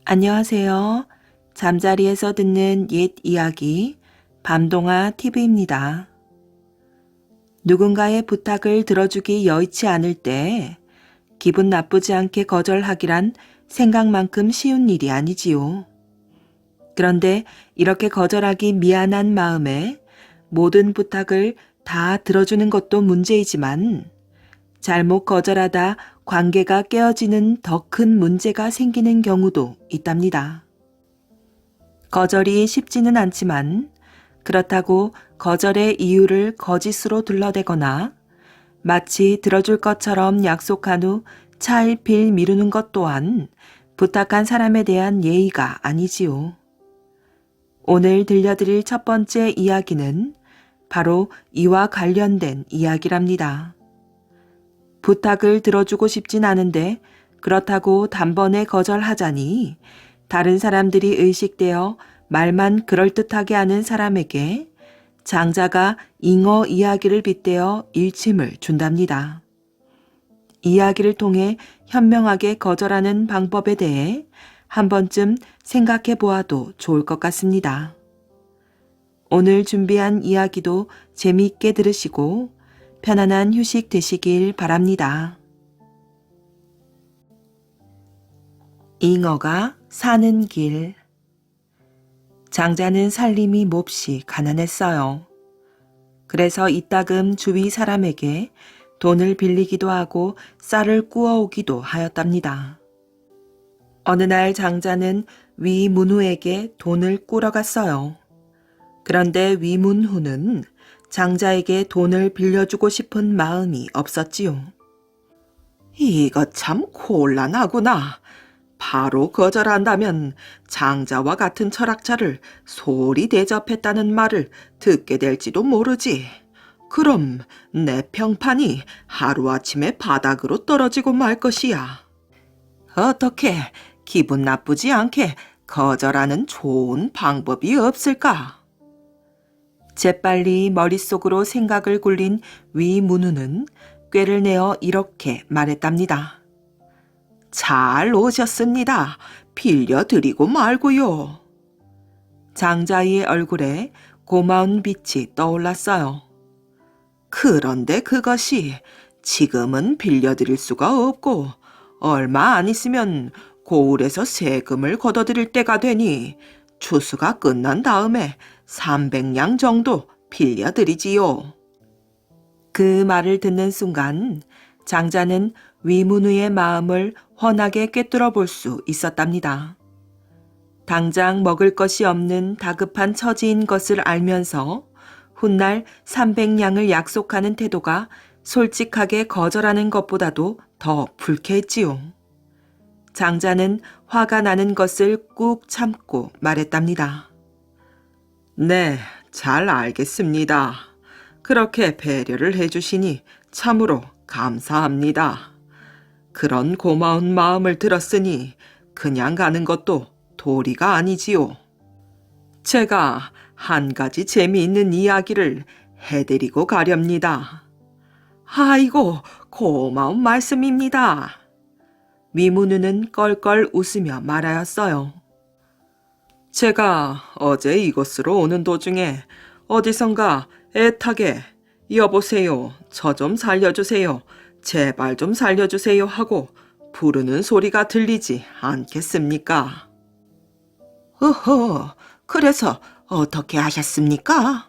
안녕하세요. 잠자리에서 듣는 옛 이야기 밤동아 TV입니다. 누군가의 부탁을 들어주기 여의치 않을 때 기분 나쁘지 않게 거절하기란 생각만큼 쉬운 일이 아니지요. 그런데 이렇게 거절하기 미안한 마음에 모든 부탁을 다 들어주는 것도 문제이지만 잘못 거절하다 관계가 깨어지는 더 큰 문제가 생기는 경우도 있답니다. 거절이 쉽지는 않지만 그렇다고 거절의 이유를 거짓으로 둘러대거나 마치 들어줄 것처럼 약속한 후 차일피일 미루는 것 또한 부탁한 사람에 대한 예의가 아니지요. 오늘 들려드릴 첫 번째 이야기는 바로 이와 관련된 이야기랍니다. 부탁을 들어주고 싶진 않은데 그렇다고 단번에 거절하자니 다른 사람들이 의식되어 말만 그럴듯하게 하는 사람에게 장자가 잉어 이야기를 빗대어 일침을 준답니다. 이야기를 통해 현명하게 거절하는 방법에 대해 한 번쯤 생각해 보아도 좋을 것 같습니다. 오늘 준비한 이야기도 재미있게 들으시고 편안한 휴식 되시길 바랍니다. 잉어가 사는 길. 장자는 살림이 몹시 가난했어요. 그래서 이따금 주위 사람에게 돈을 빌리기도 하고 쌀을 구워오기도 하였답니다. 어느 날 장자는 위문후에게 돈을 꾸러 갔어요. 그런데 위문후는 장자에게 돈을 빌려주고 싶은 마음이 없었지요. 이거 참 곤란하구나. 바로 거절한다면 장자와 같은 철학자를 소홀히 대접했다는 말을 듣게 될지도 모르지. 그럼 내 평판이 하루아침에 바닥으로 떨어지고 말 것이야. 어떻게 기분 나쁘지 않게 거절하는 좋은 방법이 없을까? 재빨리 머릿속으로 생각을 굴린 위문우는 꾀를 내어 이렇게 말했답니다. 잘 오셨습니다. 빌려드리고 말고요. 장자의 얼굴에 고마운 빛이 떠올랐어요. 그런데 그것이 지금은 빌려드릴 수가 없고 얼마 안 있으면 고을에서 세금을 걷어들일 때가 되니 추수가 끝난 다음에 300냥 정도 빌려드리지요. 그 말을 듣는 순간 장자는 위문우의 마음을 훤하게 꿰뚫어 볼 수 있었답니다. 당장 먹을 것이 없는 다급한 처지인 것을 알면서 훗날 300냥을 약속하는 태도가 솔직하게 거절하는 것보다도 더 불쾌했지요. 장자는 화가 나는 것을 꾹 참고 말했답니다. 네, 잘 알겠습니다. 그렇게 배려를 해주시니 참으로 감사합니다. 그런 고마운 마음을 들었으니 그냥 가는 것도 도리가 아니지요. 제가 한 가지 재미있는 이야기를 해드리고 가렵니다. 아이고, 고마운 말씀입니다. 위문우는 껄껄 웃으며 말하였어요. 제가 어제 이곳으로 오는 도중에 어디선가 애타게 여보세요, 저 좀 살려주세요, 제발 좀 살려주세요 하고 부르는 소리가 들리지 않겠습니까? 어허, 그래서 어떻게 하셨습니까?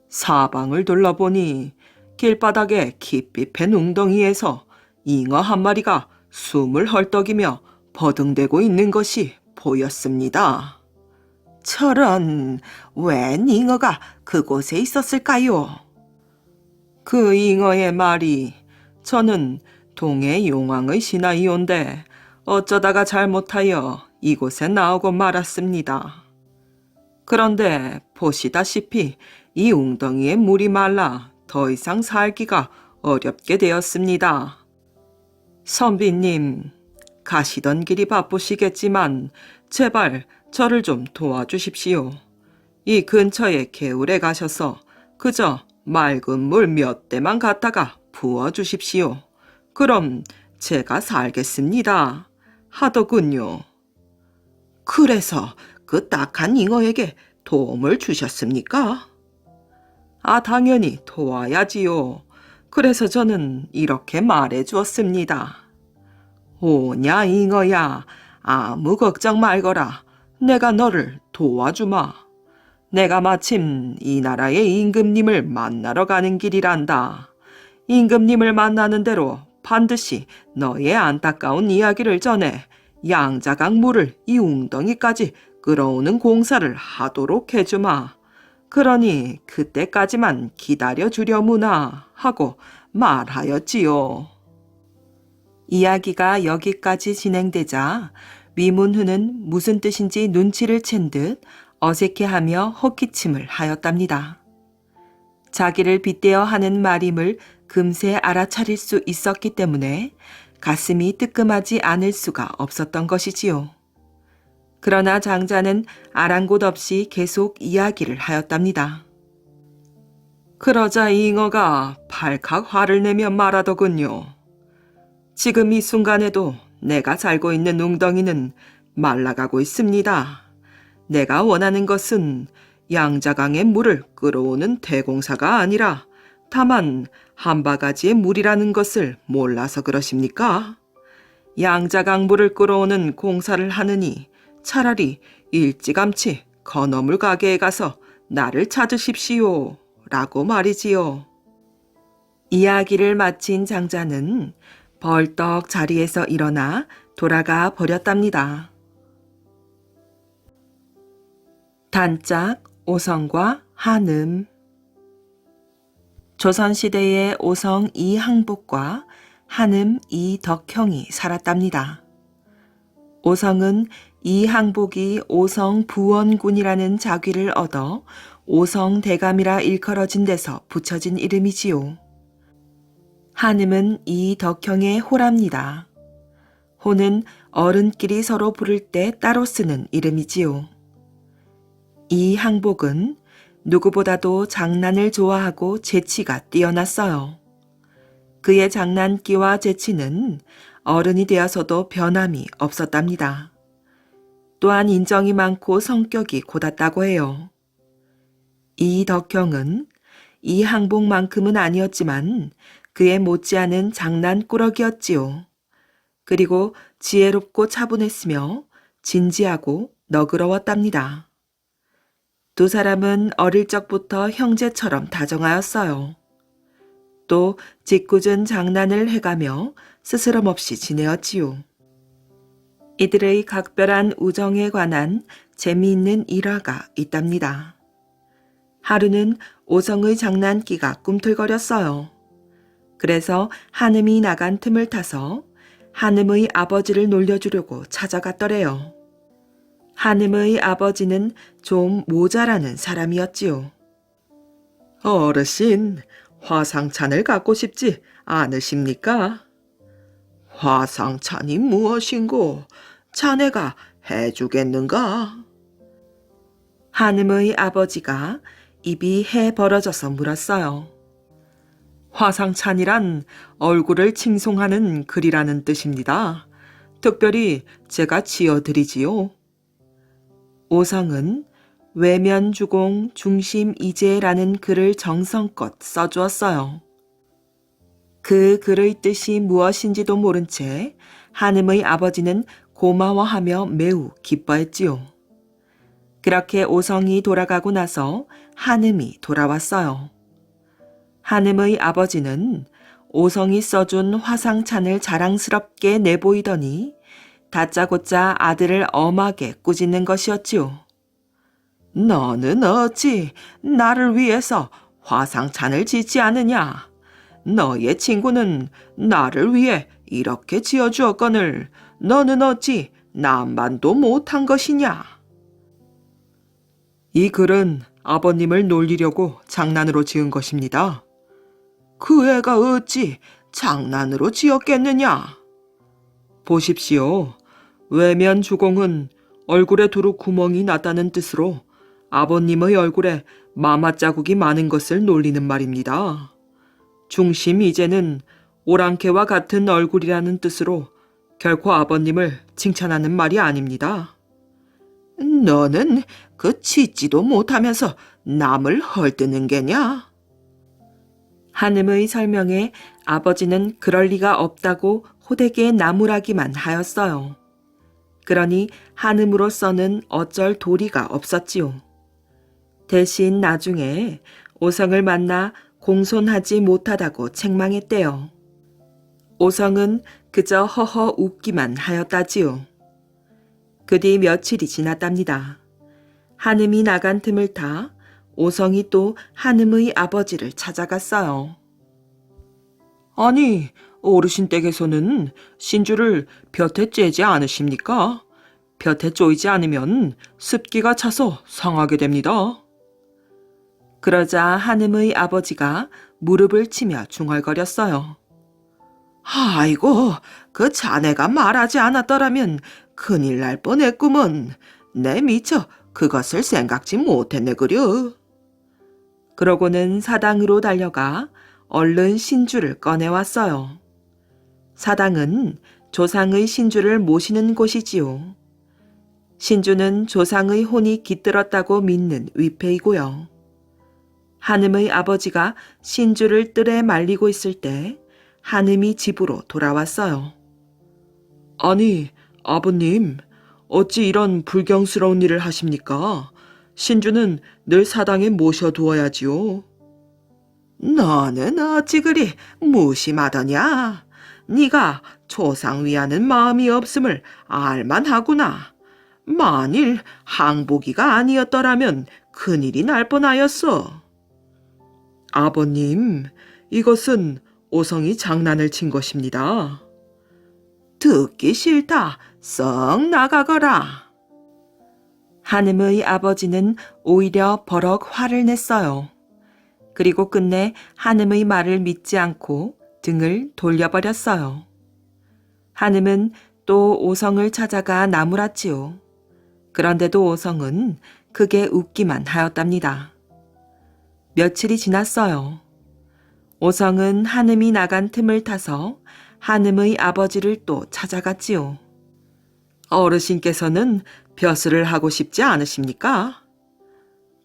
사방을 둘러보니 길바닥에 깊이 팬 웅덩이에서 잉어 한 마리가 숨을 헐떡이며 버둥대고 있는 것이 보였습니다. 저런, 웬 잉어가 그곳에 있었을까요? 그 잉어의 말이 저는 동해 용왕의 신하이온데 어쩌다가 잘못하여 이곳에 나오고 말았습니다. 그런데 보시다시피 이 웅덩이에 물이 말라 더 이상 살기가 어렵게 되었습니다. 선비님, 가시던 길이 바쁘시겠지만 제발 저를 좀 도와주십시오. 이 근처의 개울에 가셔서 그저 맑은 물 몇 대만 갖다가 부어주십시오. 그럼 제가 살겠습니다. 하더군요. 그래서 그 딱한 잉어에게 도움을 주셨습니까? 당연히 도와야지요. 그래서 저는 이렇게 말해 주었습니다. 오냐, 잉어야. 아무 걱정 말거라. 내가 너를 도와주마. 내가 마침 이 나라의 임금님을 만나러 가는 길이란다. 임금님을 만나는 대로 반드시 너의 안타까운 이야기를 전해 양자강 물을 이 웅덩이까지 끌어오는 공사를 하도록 해주마. 그러니 그때까지만 기다려주려무나 하고 말하였지요. 이야기가 여기까지 진행되자 위문후는 무슨 뜻인지 눈치를 챈 듯 어색해하며 헛기침을 하였답니다. 자기를 빗대어 하는 말임을 금세 알아차릴 수 있었기 때문에 가슴이 뜨끔하지 않을 수가 없었던 것이지요. 그러나 장자는 아랑곳 없이 계속 이야기를 하였답니다. 그러자 잉어가 발칵 화를 내며 말하더군요. 지금 이 순간에도 내가 살고 있는 웅덩이는 말라가고 있습니다. 내가 원하는 것은 양자강의 물을 끌어오는 대공사가 아니라 다만 한 바가지의 물이라는 것을 몰라서 그러십니까? 양자강 물을 끌어오는 공사를 하느니 차라리 일찌감치 건어물 가게에 가서 나를 찾으십시오. 라고 말이지요. 이야기를 마친 장자는 벌떡 자리에서 일어나 돌아가 버렸답니다. 단짝 오성과 한음. 조선시대의 오성 이항복과 한음 이덕형이 살았답니다. 오성은 이항복이 오성 부원군이라는 자귀를 얻어 오성대감이라 일컬어진 데서 붙여진 이름이지요. 한음은 이덕형의 호랍니다. 호는 어른끼리 서로 부를 때 따로 쓰는 이름이지요. 이항복은 누구보다도 장난을 좋아하고 재치가 뛰어났어요. 그의 장난기와 재치는 어른이 되어서도 변함이 없었답니다. 또한 인정이 많고 성격이 곧았다고 해요. 이덕형은 이항복만큼은 아니었지만 그에 못지않은 장난꾸러기였지요. 그리고 지혜롭고 차분했으며 진지하고 너그러웠답니다. 두 사람은 어릴 적부터 형제처럼 다정하였어요. 또 짓궂은 장난을 해가며 스스럼 없이 지내었지요. 이들의 각별한 우정에 관한 재미있는 일화가 있답니다. 하루는 오성의 장난기가 꿈틀거렸어요. 그래서 한음이 나간 틈을 타서 한음의 아버지를 놀려주려고 찾아갔더래요. 한음의 아버지는 좀 모자라는 사람이었지요. 어르신, 화상찬을 갖고 싶지 않으십니까? 화상찬이 무엇인고 자네가 해주겠는가? 한음의 아버지가 입이 해 벌어져서 물었어요. 화상찬이란 얼굴을 칭송하는 글이라는 뜻입니다. 특별히 제가 지어드리지요. 오성은 외면주공 중심이제라는 글을 정성껏 써주었어요. 그 글의 뜻이 무엇인지도 모른 채 한음의 아버지는 고마워하며 매우 기뻐했지요. 그렇게 오성이 돌아가고 나서 한음이 돌아왔어요. 한음의 아버지는 오성이 써준 화상찬을 자랑스럽게 내보이더니 다짜고짜 아들을 엄하게 꾸짖는 것이었지요. 너는 어찌 나를 위해서 화상찬을 짓지 않느냐? 너의 친구는 나를 위해 이렇게 지어주었거늘 너는 어찌 남반도 못한 것이냐? 이 글은 아버님을 놀리려고 장난으로 지은 것입니다. 그 애가 어찌 장난으로 지었겠느냐? 보십시오. 외면 주공은 얼굴에 두루 구멍이 났다는 뜻으로 아버님의 얼굴에 마마 자국이 많은 것을 놀리는 말입니다. 중심 이제는 오랑캐와 같은 얼굴이라는 뜻으로 결코 아버님을 칭찬하는 말이 아닙니다. 너는 그 짓지도 못하면서 남을 헐뜯는 게냐? 한음의 설명에 아버지는 그럴 리가 없다고 호되게 나무라기만 하였어요. 그러니 한음으로서는 어쩔 도리가 없었지요. 대신 나중에 오성을 만나 공손하지 못하다고 책망했대요. 오성은 그저 허허 웃기만 하였다지요. 그 뒤 며칠이 지났답니다. 한음이 나간 틈을 타 오성이 또 한음의 아버지를 찾아갔어요. 아니, 어르신 댁에서는 신주를 볕에 쬐지 않으십니까? 볕에 쪼이지 않으면 습기가 차서 상하게 됩니다. 그러자 한음의 아버지가 무릎을 치며 중얼거렸어요. 아이고, 그 자네가 말하지 않았더라면 큰일 날 뻔했구먼. 내 미처 그것을 생각지 못했네 그려. 그러고는 사당으로 달려가 얼른 신주를 꺼내왔어요. 사당은 조상의 신주를 모시는 곳이지요. 신주는 조상의 혼이 깃들었다고 믿는 위패이고요. 한음의 아버지가 신주를 뜰에 말리고 있을 때 한음이 집으로 돌아왔어요. 아니, 아버님, 어찌 이런 불경스러운 일을 하십니까? 신주는 늘 사당에 모셔두어야지요. 너는 어찌 그리 무심하더냐? 네가 조상 위하는 마음이 없음을 알만하구나. 만일 항복이가 아니었더라면 큰일이 날 뻔하였어. 아버님, 이것은 오성이 장난을 친 것입니다. 듣기 싫다. 썩 나가거라. 한음의 아버지는 오히려 버럭 화를 냈어요. 그리고 끝내 한음의 말을 믿지 않고 등을 돌려버렸어요. 한음은 또 오성을 찾아가 나무랐지요. 그런데도 오성은 크게 웃기만 하였답니다. 며칠이 지났어요. 오성은 한음이 나간 틈을 타서 한음의 아버지를 또 찾아갔지요. 어르신께서는 벼슬을 하고 싶지 않으십니까?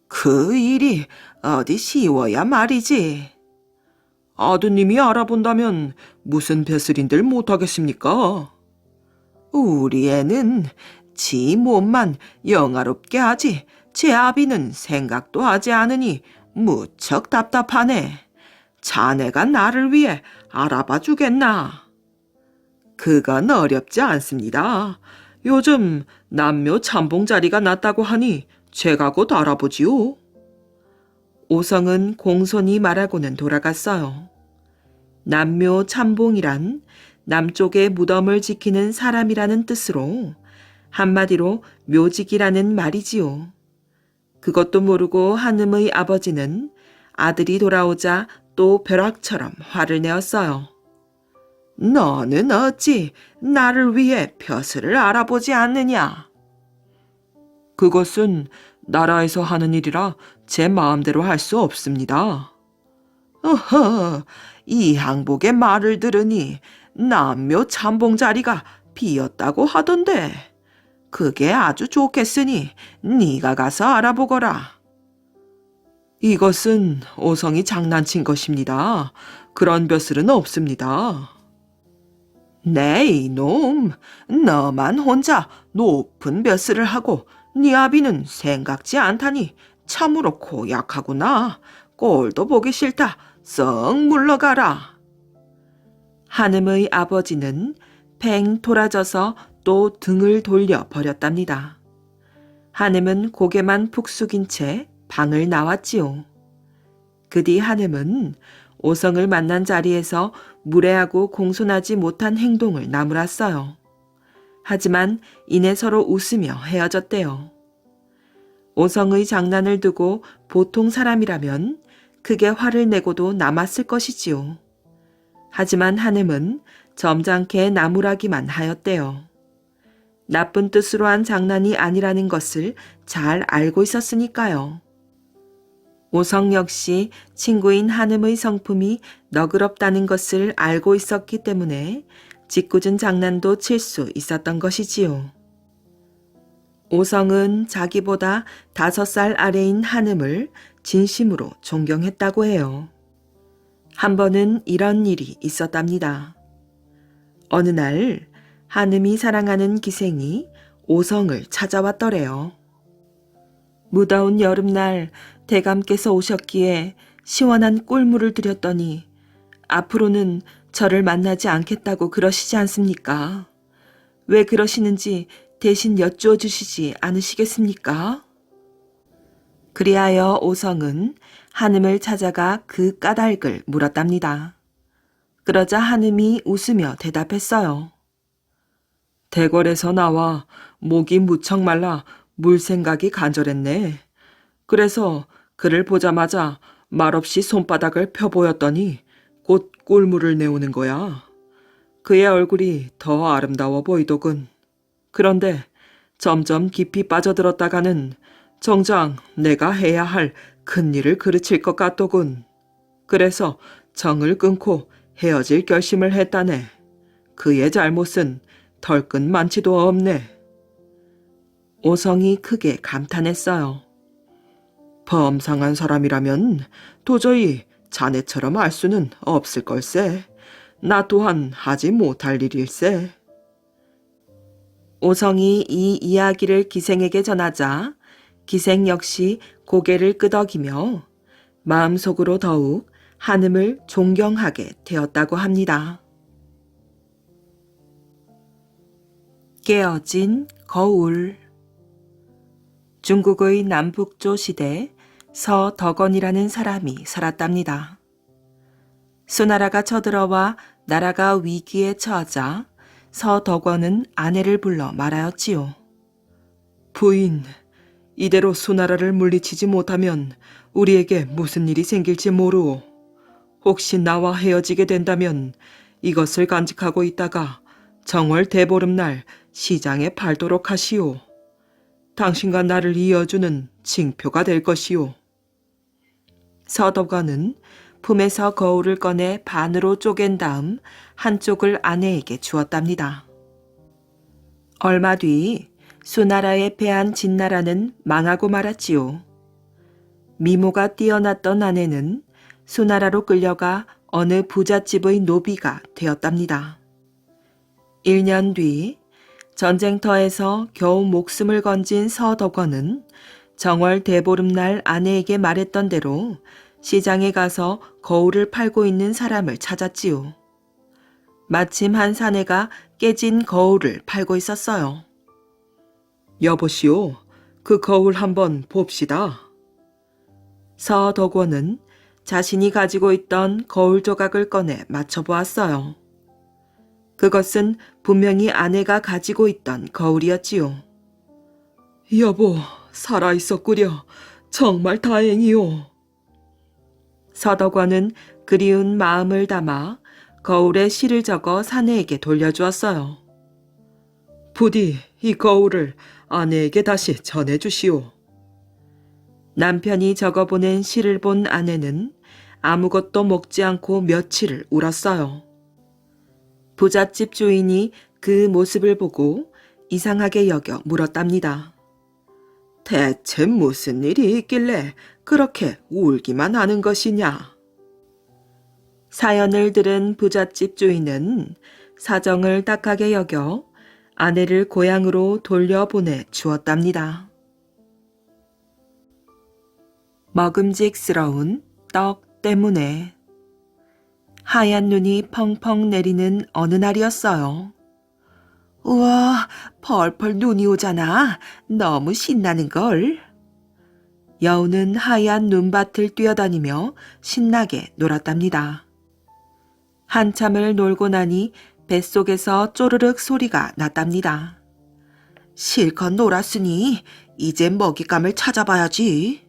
그 일이 어디 쉬워야 말이지. 아드님이 알아본다면 무슨 벼슬인들 못하겠습니까? 우리 애는 지 몸만 영화롭게 하지 제 아비는 생각도 하지 않으니 무척 답답하네. 자네가 나를 위해 알아봐 주겠나? 그건 어렵지 않습니다. 요즘 남묘 참봉 자리가 났다고 하니 제가 곧 알아보지요. 오성은 공손히 말하고는 돌아갔어요. 남묘 참봉이란 남쪽의 무덤을 지키는 사람이라는 뜻으로 한마디로 묘직이라는 말이지요. 그것도 모르고 한음의 아버지는 아들이 돌아오자 또 벼락처럼 화를 내었어요. 너는 어찌 나를 위해 벼슬을 알아보지 않느냐? 그것은 나라에서 하는 일이라 제 마음대로 할 수 없습니다. 어허, 이 항복의 말을 들으니 남묘 참봉 자리가 비었다고 하던데 그게 아주 좋겠으니 네가 가서 알아보거라. 이것은 오성이 장난친 것입니다. 그런 벼슬은 없습니다. 네 이놈, 너만 혼자 높은 벼슬을 하고 네 아비는 생각지 않다니 참으로 고약하구나. 꼴도 보기 싫다. 썩 물러가라. 한음의 아버지는 팽 돌아져서 또 등을 돌려 버렸답니다. 한음은 고개만 푹 숙인 채 방을 나왔지요. 그 뒤 한음은 오성을 만난 자리에서 무례하고 공손하지 못한 행동을 나무랐어요. 하지만 이내 서로 웃으며 헤어졌대요. 오성의 장난을 두고 보통 사람이라면 크게 화를 내고도 남았을 것이지요. 하지만 한음은 점잖게 나무라기만 하였대요. 나쁜 뜻으로 한 장난이 아니라는 것을 잘 알고 있었으니까요. 오성 역시 친구인 한음의 성품이 너그럽다는 것을 알고 있었기 때문에 짓궂은 장난도 칠 수 있었던 것이지요. 오성은 자기보다 5살 아래인 한음을 진심으로 존경했다고 해요. 한 번은 이런 일이 있었답니다. 어느 날 한음이 사랑하는 기생이 오성을 찾아왔더래요. 무더운 여름날 대감께서 오셨기에 시원한 꿀물을 드렸더니 앞으로는 저를 만나지 않겠다고 그러시지 않습니까? 왜 그러시는지 대신 여쭈어 주시지 않으시겠습니까? 그리하여 오성은 한음을 찾아가 그 까닭을 물었답니다. 그러자 한음이 웃으며 대답했어요. 대궐에서 나와 목이 무척 말라 물 생각이 간절했네. 그래서 그를 보자마자 말없이 손바닥을 펴보였더니 곧 꿀물을 내오는 거야. 그의 얼굴이 더 아름다워 보이더군. 그런데 점점 깊이 빠져들었다가는 정작 내가 해야 할 큰일을 그르칠 것 같더군. 그래서 정을 끊고 헤어질 결심을 했다네. 그의 잘못은 덜끝 많지도 없네. 오성이 크게 감탄했어요. 범상한 사람이라면 도저히 자네처럼 알 수는 없을 걸세. 나 또한 하지 못할 일일세. 오성이 이 이야기를 기생에게 전하자 기생 역시 고개를 끄덕이며 마음속으로 더욱 한음을 존경하게 되었다고 합니다. 깨어진 거울. 중국의 남북조 시대 서덕원이라는 사람이 살았답니다. 수나라가 쳐들어와 나라가 위기에 처하자 서덕원은 아내를 불러 말하였지요. 부인, 이대로 수나라를 물리치지 못하면 우리에게 무슨 일이 생길지 모르오. 혹시 나와 헤어지게 된다면 이것을 간직하고 있다가 정월 대보름날 시장에 팔도록 하시오. 당신과 나를 이어주는 징표가 될 것이오. 서덕원은 품에서 거울을 꺼내 반으로 쪼갠 다음 한쪽을 아내에게 주었답니다. 얼마 뒤 수나라에 패한 진나라는 망하고 말았지요. 미모가 뛰어났던 아내는 수나라로 끌려가 어느 부잣집의 노비가 되었답니다. 1년 뒤 전쟁터에서 겨우 목숨을 건진 서덕원은 정월 대보름날 아내에게 말했던 대로 시장에 가서 거울을 팔고 있는 사람을 찾았지요. 마침 한 사내가 깨진 거울을 팔고 있었어요. 여보시오, 그 거울 한번 봅시다. 서덕원은 자신이 가지고 있던 거울 조각을 꺼내 맞춰보았어요. 그것은 분명히 아내가 가지고 있던 거울이었지요. 여보, 살아있었구려. 정말 다행이오. 서덕원은 그리운 마음을 담아 거울에 시를 적어 사내에게 돌려주었어요. 부디 이 거울을 아내에게 다시 전해주시오. 남편이 적어보낸 시를 본 아내는 아무것도 먹지 않고 며칠을 울었어요. 부잣집 주인이 그 모습을 보고 이상하게 여겨 물었답니다. 대체 무슨 일이 있길래 그렇게 울기만 하는 것이냐? 사연을 들은 부잣집 주인은 사정을 딱하게 여겨 아내를 고향으로 돌려보내 주었답니다. 먹음직스러운 떡 때문에. 하얀 눈이 펑펑 내리는 어느 날이었어요. 우와, 펄펄 눈이 오잖아. 너무 신나는걸. 여우는 하얀 눈밭을 뛰어다니며 신나게 놀았답니다. 한참을 놀고 나니 뱃속에서 쪼르륵 소리가 났답니다. 실컷 놀았으니 이제 먹잇감을 찾아봐야지.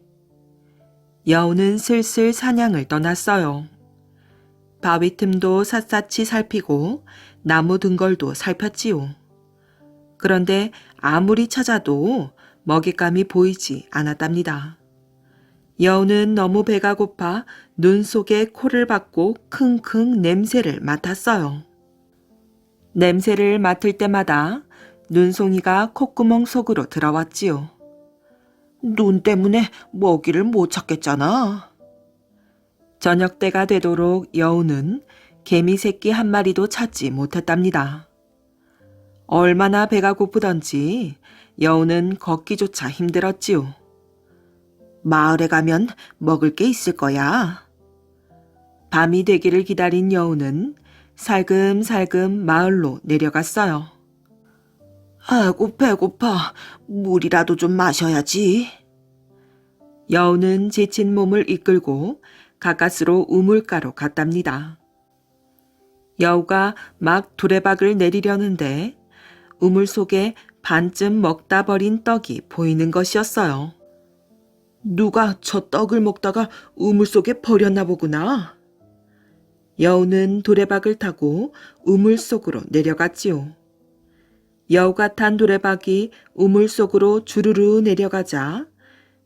여우는 슬슬 사냥을 떠났어요. 바위 틈도 샅샅이 살피고 나무 등걸도 살폈지요. 그런데 아무리 찾아도 먹잇감이 보이지 않았답니다. 여우는 너무 배가 고파 눈 속에 코를 박고 킁킁 냄새를 맡았어요. 냄새를 맡을 때마다 눈송이가 콧구멍 속으로 들어왔지요. 눈 때문에 먹이를 못 찾겠잖아. 저녁 때가 되도록 여우는 개미 새끼 한 마리도 찾지 못했답니다. 얼마나 배가 고프던지 여우는 걷기조차 힘들었지요. 마을에 가면 먹을 게 있을 거야. 밤이 되기를 기다린 여우는 살금살금 마을로 내려갔어요. 아이고 배고파. 물이라도 좀 마셔야지. 여우는 지친 몸을 이끌고 가까스로 우물가로 갔답니다. 여우가 막 두레박을 내리려는데 우물 속에 반쯤 먹다 버린 떡이 보이는 것이었어요. 누가 저 떡을 먹다가 우물 속에 버렸나 보구나. 여우는 두레박을 타고 우물 속으로 내려갔지요. 여우가 탄 두레박이 우물 속으로 주르르 내려가자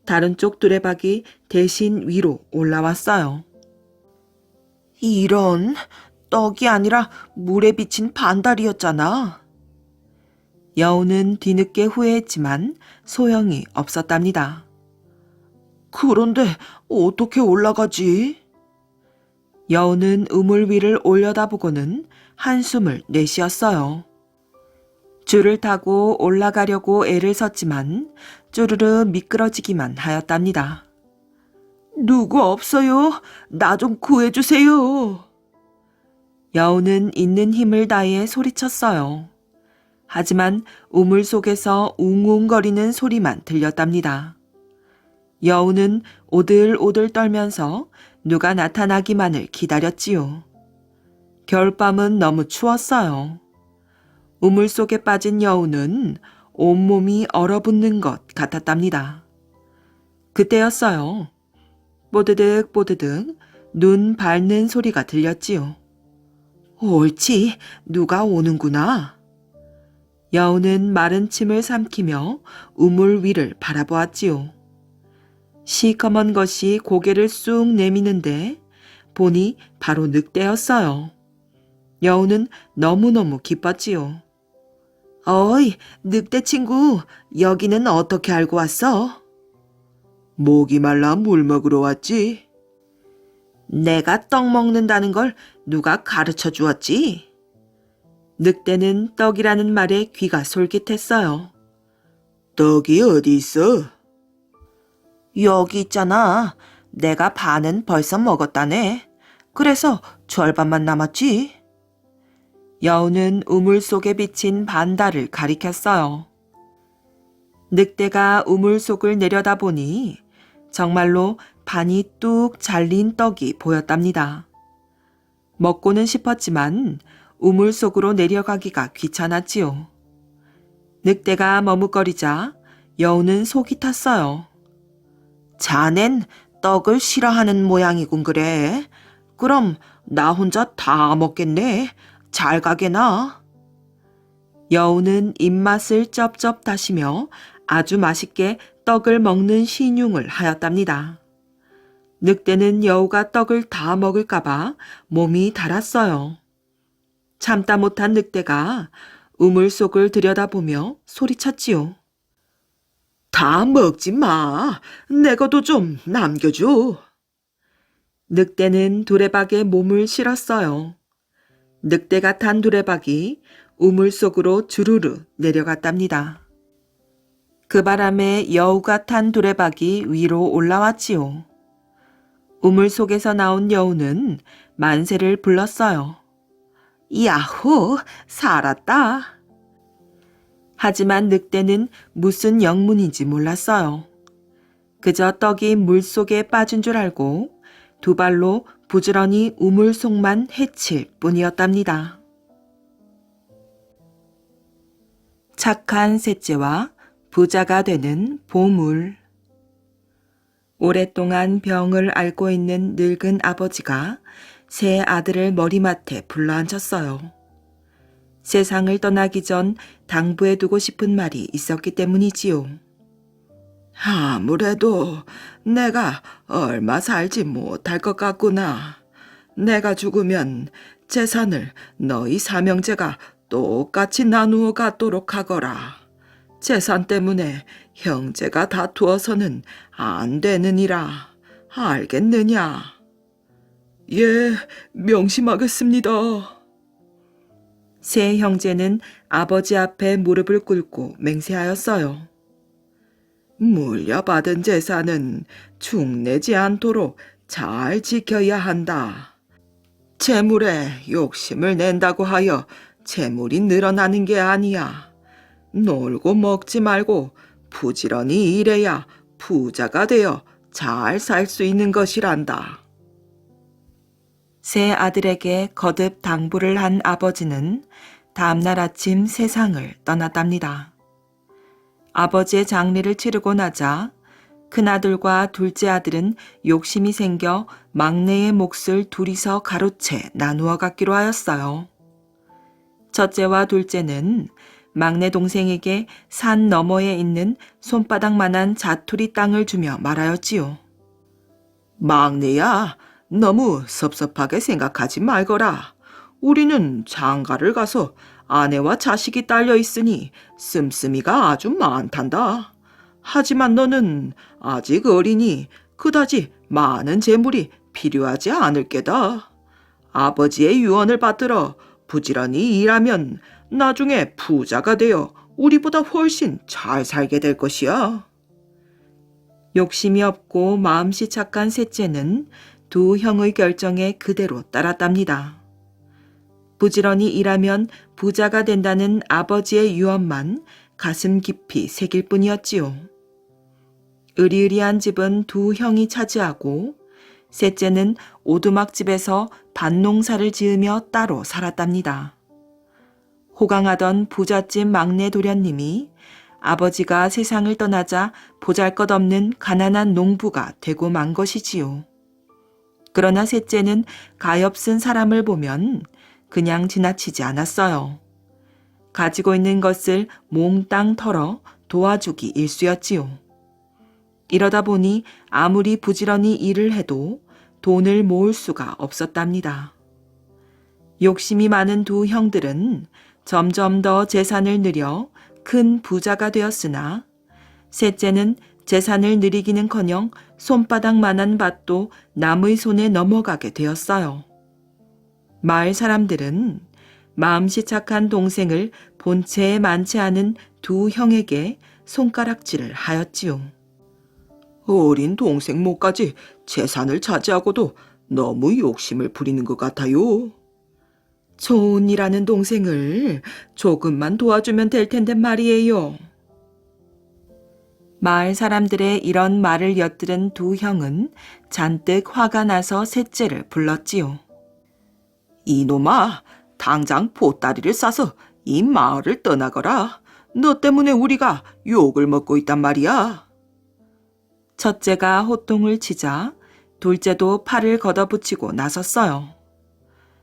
다른 쪽 두레박이 대신 위로 올라왔어요. 이런, 떡이 아니라 물에 비친 반달이었잖아. 여우는 뒤늦게 후회했지만 소용이 없었답니다. 그런데 어떻게 올라가지? 여우는 우물 위를 올려다보고는 한숨을 내쉬었어요. 줄을 타고 올라가려고 애를 썼지만 쪼르르 미끄러지기만 하였답니다. 누구 없어요? 나 좀 구해주세요. 여우는 있는 힘을 다해 소리쳤어요. 하지만 우물 속에서 웅웅거리는 소리만 들렸답니다. 여우는 오들오들 떨면서 누가 나타나기만을 기다렸지요. 겨울밤은 너무 추웠어요. 우물 속에 빠진 여우는 온몸이 얼어붙는 것 같았답니다. 그때였어요. 뽀드득 뽀드득 눈 밟는 소리가 들렸지요. 옳지, 누가 오는구나. 여우는 마른 침을 삼키며 우물 위를 바라보았지요. 시커먼 것이 고개를 쑥 내미는데 보니 바로 늑대였어요. 여우는 너무너무 기뻤지요. 어이, 늑대 친구, 여기는 어떻게 알고 왔어? 목이 말라 물 먹으러 왔지. 내가 떡 먹는다는 걸 누가 가르쳐 주었지? 늑대는 떡이라는 말에 귀가 솔깃했어요. 떡이 어디 있어? 여기 있잖아. 내가 반은 벌써 먹었다네. 그래서 절반만 남았지. 여우는 우물 속에 비친 반달을 가리켰어요. 늑대가 우물 속을 내려다보니 정말로 반이 뚝 잘린 떡이 보였답니다. 먹고는 싶었지만 우물 속으로 내려가기가 귀찮았지요. 늑대가 머뭇거리자 여우는 속이 탔어요. 자넨 떡을 싫어하는 모양이군 그래. 그럼 나 혼자 다 먹겠네. 잘 가게나. 여우는 입맛을 쩝쩝 다시며 아주 맛있게 떡을 먹는 신용을 하였답니다. 늑대는 여우가 떡을 다 먹을까봐 몸이 달았어요. 참다 못한 늑대가 우물 속을 들여다보며 소리쳤지요. 다 먹지 마. 내 것도 좀 남겨줘. 늑대는 두레박에 몸을 실었어요. 늑대가 탄 두레박이 우물 속으로 주르르 내려갔답니다. 그 바람에 여우가 탄 두레박이 위로 올라왔지요. 우물 속에서 나온 여우는 만세를 불렀어요. 야호, 살았다. 하지만 늑대는 무슨 영문인지 몰랐어요. 그저 떡이 물속에 빠진 줄 알고 두 발로 부지런히 우물 속만 헤칠 뿐이었답니다. 착한 셋째와 부자가 되는 보물. 오랫동안 병을 앓고 있는 늙은 아버지가 세 아들을 머리맡에 불러앉혔어요. 세상을 떠나기 전 당부해두고 싶은 말이 있었기 때문이지요. 아무래도 내가 얼마 살지 못할 것 같구나. 내가 죽으면 재산을 너희 삼형제가 똑같이 나누어 갖도록 하거라. 재산 때문에 형제가 다투어서는 안 되느니라. 알겠느냐? 예, 명심하겠습니다. 세 형제는 아버지 앞에 무릎을 꿇고 맹세하였어요. 물려받은 재산은 축내지 않도록 잘 지켜야 한다. 재물에 욕심을 낸다고 하여 재물이 늘어나는 게 아니야. 놀고 먹지 말고 부지런히 일해야 부자가 되어 잘 살 수 있는 것이란다. 세 아들에게 거듭 당부를 한 아버지는 다음날 아침 세상을 떠났답니다. 아버지의 장례를 치르고 나자 큰아들과 둘째 아들은 욕심이 생겨 막내의 몫을 둘이서 가로채 나누어 갖기로 하였어요. 첫째와 둘째는 막내 동생에게 산 너머에 있는 손바닥만한 자투리 땅을 주며 말하였지요. 막내야, 너무 섭섭하게 생각하지 말거라. 우리는 장가를 가서 아내와 자식이 딸려 있으니 씀씀이가 아주 많단다. 하지만 너는 아직 어리니 그다지 많은 재물이 필요하지 않을 게다. 아버지의 유언을 받들어 부지런히 일하면 나중에 부자가 되어 우리보다 훨씬 잘 살게 될 것이야. 욕심이 없고 마음씨 착한 셋째는 두 형의 결정에 그대로 따랐답니다. 부지런히 일하면 부자가 된다는 아버지의 유언만 가슴 깊이 새길 뿐이었지요. 으리으리한 집은 두 형이 차지하고 셋째는 오두막집에서 밭농사를 지으며 따로 살았답니다. 호강하던 부잣집 막내 도련님이 아버지가 세상을 떠나자 보잘것없는 가난한 농부가 되고 만 것이지요. 그러나 셋째는 가엾은 사람을 보면 그냥 지나치지 않았어요. 가지고 있는 것을 몽땅 털어 도와주기 일쑤였지요. 이러다 보니 아무리 부지런히 일을 해도 돈을 모을 수가 없었답니다. 욕심이 많은 두 형들은 점점 더 재산을 늘려 큰 부자가 되었으나 셋째는 재산을 늘이기는커녕 손바닥만한 밭도 남의 손에 넘어가게 되었어요. 마을 사람들은 마음씨 착한 동생을 본체에 많지 않은 두 형에게 손가락질을 하였지요. 어린 동생 몫까지 재산을 차지하고도 너무 욕심을 부리는 것 같아요. 좋은 일하는 동생을 조금만 도와주면 될 텐데 말이에요. 마을 사람들의 이런 말을 엿들은 두 형은 잔뜩 화가 나서 셋째를 불렀지요. 이놈아, 당장 보따리를 싸서 이 마을을 떠나거라. 너 때문에 우리가 욕을 먹고 있단 말이야. 첫째가 호통을 치자 둘째도 팔을 걷어붙이고 나섰어요.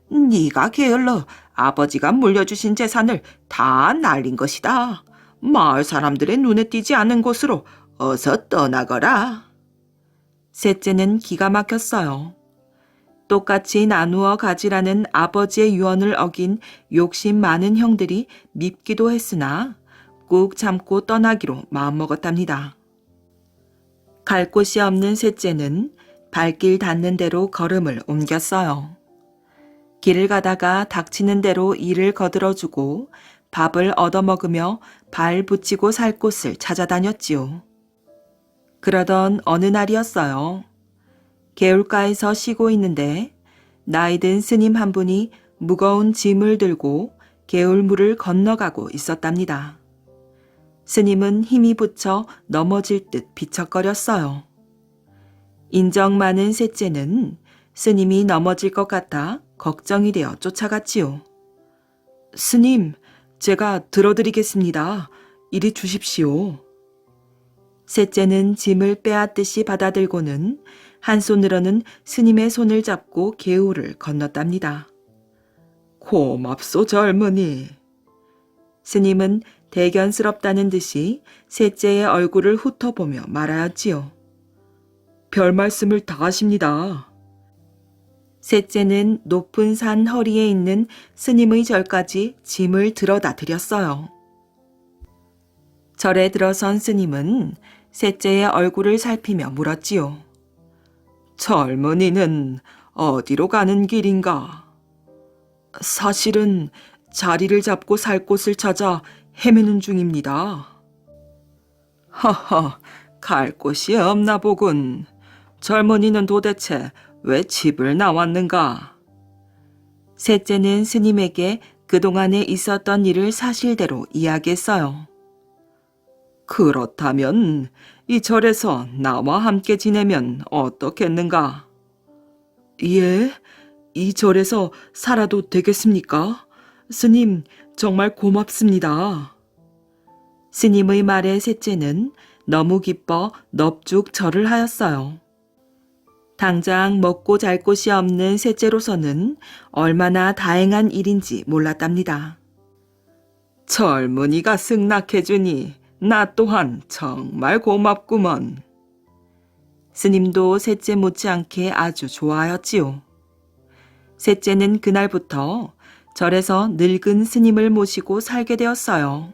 네가 게을러 아버지가 물려주신 재산을 다 날린 것이다. 마을 사람들의 눈에 띄지 않는 곳으로 어서 떠나거라. 셋째는 기가 막혔어요. 똑같이 나누어 가지라는 아버지의 유언을 어긴 욕심 많은 형들이 밉기도 했으나 꾹 참고 떠나기로 마음먹었답니다. 갈 곳이 없는 셋째는 발길 닿는 대로 걸음을 옮겼어요. 길을 가다가 닥치는 대로 이를 거들어주고 밥을 얻어먹으며 발 붙이고 살 곳을 찾아다녔지요. 그러던 어느 날이었어요. 개울가에서 쉬고 있는데 나이든 스님 한 분이 무거운 짐을 들고 개울물을 건너가고 있었답니다. 스님은 힘이 붙여 넘어질 듯 비척거렸어요. 인정 많은 셋째는 스님이 넘어질 것 같아 걱정이 되어 쫓아갔지요. 스님, 제가 들어드리겠습니다. 이리 주십시오. 셋째는 짐을 빼앗듯이 받아들고는 한 손으로는 스님의 손을 잡고 개울을 건넜답니다. 고맙소 젊은이. 스님은 대견스럽다는 듯이 셋째의 얼굴을 훑어보며 말하였지요. 별 말씀을 다 하십니다. 셋째는 높은 산 허리에 있는 스님의 절까지 짐을 들어다 드렸어요. 절에 들어선 스님은 셋째의 얼굴을 살피며 물었지요. 젊은이는 어디로 가는 길인가? 사실은 자리를 잡고 살 곳을 찾아 헤매는 중입니다. 허허, 갈 곳이 없나 보군. 젊은이는 도대체 왜 집을 나왔는가? 셋째는 스님에게 그동안에 있었던 일을 사실대로 이야기했어요. 그렇다면 이 절에서 나와 함께 지내면 어떻겠는가? 예, 이 절에서 살아도 되겠습니까? 스님, 정말 고맙습니다. 스님의 말에 셋째는 너무 기뻐 넙죽 절을 하였어요. 당장 먹고 잘 곳이 없는 셋째로서는 얼마나 다행한 일인지 몰랐답니다. 젊은이가 승낙해주니 나 또한 정말 고맙구먼. 스님도 셋째 못지않게 아주 좋아하였지요. 셋째는 그날부터 절에서 늙은 스님을 모시고 살게 되었어요.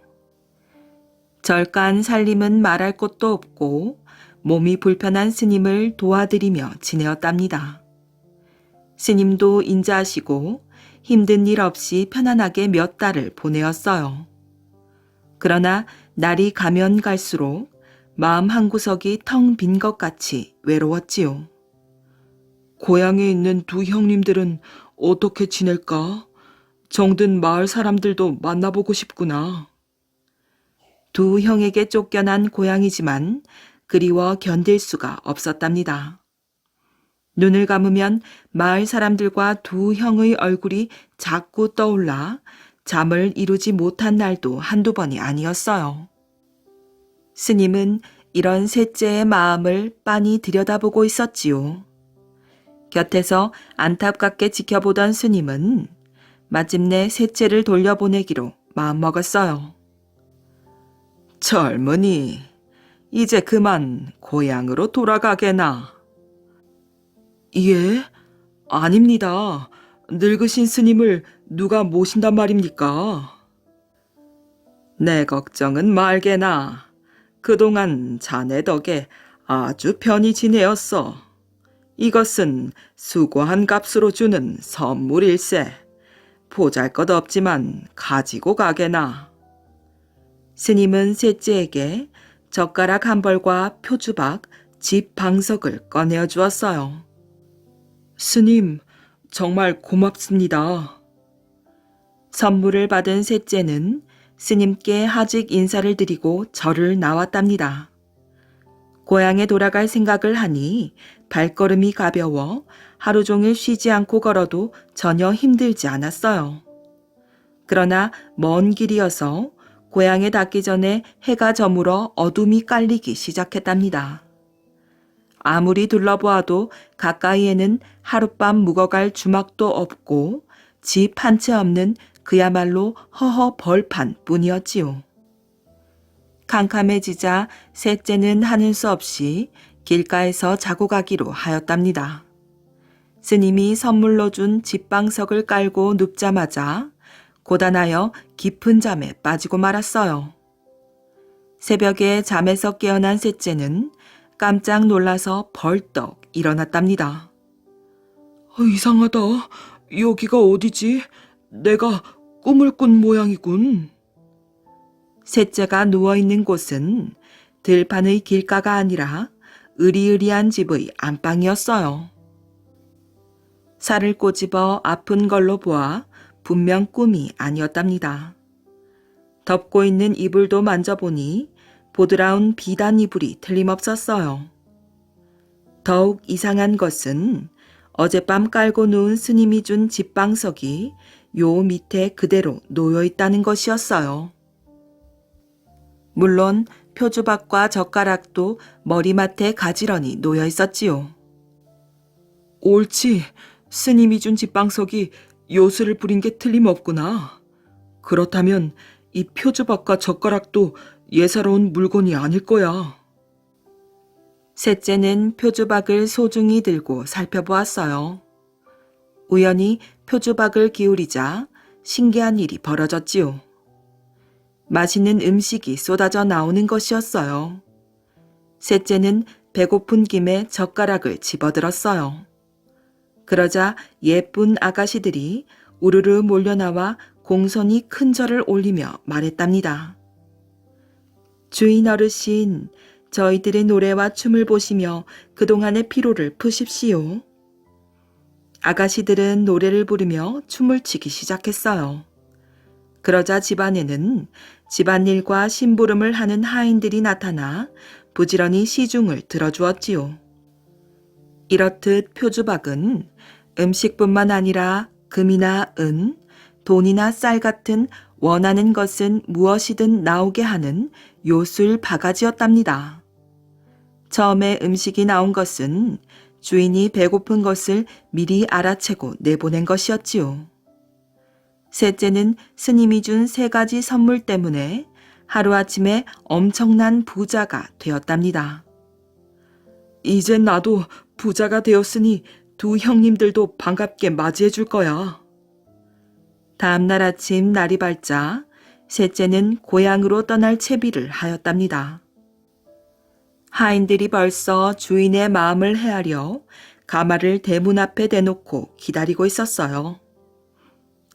절간 살림은 말할 것도 없고 몸이 불편한 스님을 도와드리며 지내었답니다. 스님도 인자하시고 힘든 일 없이 편안하게 몇 달을 보내었어요. 그러나 날이 가면 갈수록 마음 한구석이 텅 빈 것 같이 외로웠지요. 고향에 있는 두 형님들은 어떻게 지낼까? 정든 마을 사람들도 만나보고 싶구나. 두 형에게 쫓겨난 고향이지만 그리워 견딜 수가 없었답니다. 눈을 감으면 마을 사람들과 두 형의 얼굴이 자꾸 떠올라 잠을 이루지 못한 날도 한두 번이 아니었어요. 스님은 이런 셋째의 마음을 빤히 들여다보고 있었지요. 곁에서 안타깝게 지켜보던 스님은 마침내 셋째를 돌려보내기로 마음먹었어요. 젊은이, 이제 그만 고향으로 돌아가게나. 예? 아닙니다. 늙으신 스님을 누가 모신단 말입니까? 내 걱정은 말게나. 그동안 자네 덕에 아주 편히 지내었어. 이것은 수고한 값으로 주는 선물일세. 보잘것없지만 가지고 가게나. 스님은 셋째에게 젓가락 한 벌과 표주박, 집 방석을 꺼내어 주었어요. 스님, 정말 고맙습니다. 선물을 받은 셋째는 스님께 하직 인사를 드리고 절을 나왔답니다. 고향에 돌아갈 생각을 하니 발걸음이 가벼워 하루 종일 쉬지 않고 걸어도 전혀 힘들지 않았어요. 그러나 먼 길이어서 고향에 닿기 전에 해가 저물어 어둠이 깔리기 시작했답니다. 아무리 둘러보아도 가까이에는 하룻밤 묵어갈 주막도 없고 집 한 채 없는 그야말로 허허 벌판 뿐이었지요. 캄캄해지자 셋째는 하는 수 없이 길가에서 자고 가기로 하였답니다. 스님이 선물로 준 집방석을 깔고 눕자마자 고단하여 깊은 잠에 빠지고 말았어요. 새벽에 잠에서 깨어난 셋째는 깜짝 놀라서 벌떡 일어났답니다. 이상하다. 여기가 어디지? 내가 꿈을 꾼 모양이군. 셋째가 누워있는 곳은 들판의 길가가 아니라 으리으리한 집의 안방이었어요. 살을 꼬집어 아픈 걸로 보아 분명 꿈이 아니었답니다. 덮고 있는 이불도 만져보니 보드라운 비단 이불이 틀림없었어요. 더욱 이상한 것은 어젯밤 깔고 누운 스님이 준 집방석이 요 밑에 그대로 놓여 있다는 것이었어요. 물론 표주박과 젓가락도 머리맡에 가지런히 놓여 있었지요. 옳지, 스님이 준 집방석이 요술을 부린 게 틀림없구나. 그렇다면 이 표주박과 젓가락도 예사로운 물건이 아닐 거야. 셋째는 표주박을 소중히 들고 살펴보았어요. 우연히 표주박을 기울이자 신기한 일이 벌어졌지요. 맛있는 음식이 쏟아져 나오는 것이었어요. 셋째는 배고픈 김에 젓가락을 집어들었어요. 그러자 예쁜 아가씨들이 우르르 몰려나와 공손히 큰 절을 올리며 말했답니다. 주인 어르신, 저희들의 노래와 춤을 보시며 그동안의 피로를 푸십시오. 아가씨들은 노래를 부르며 춤을 추기 시작했어요. 그러자 집안에는 집안일과 심부름을 하는 하인들이 나타나 부지런히 시중을 들어주었지요. 이렇듯 표주박은 음식뿐만 아니라 금이나 은, 돈이나 쌀 같은 원하는 것은 무엇이든 나오게 하는 요술 바가지였답니다. 처음에 음식이 나온 것은 주인이 배고픈 것을 미리 알아채고 내보낸 것이었지요. 셋째는 스님이 준 3가지 선물 때문에 하루아침에 엄청난 부자가 되었답니다. 이젠 나도 부자가 되었으니 두 형님들도 반갑게 맞이해 줄 거야. 다음날 아침 날이 밝자 셋째는 고향으로 떠날 채비를 하였답니다. 하인들이 벌써 주인의 마음을 헤아려 가마를 대문 앞에 대놓고 기다리고 있었어요.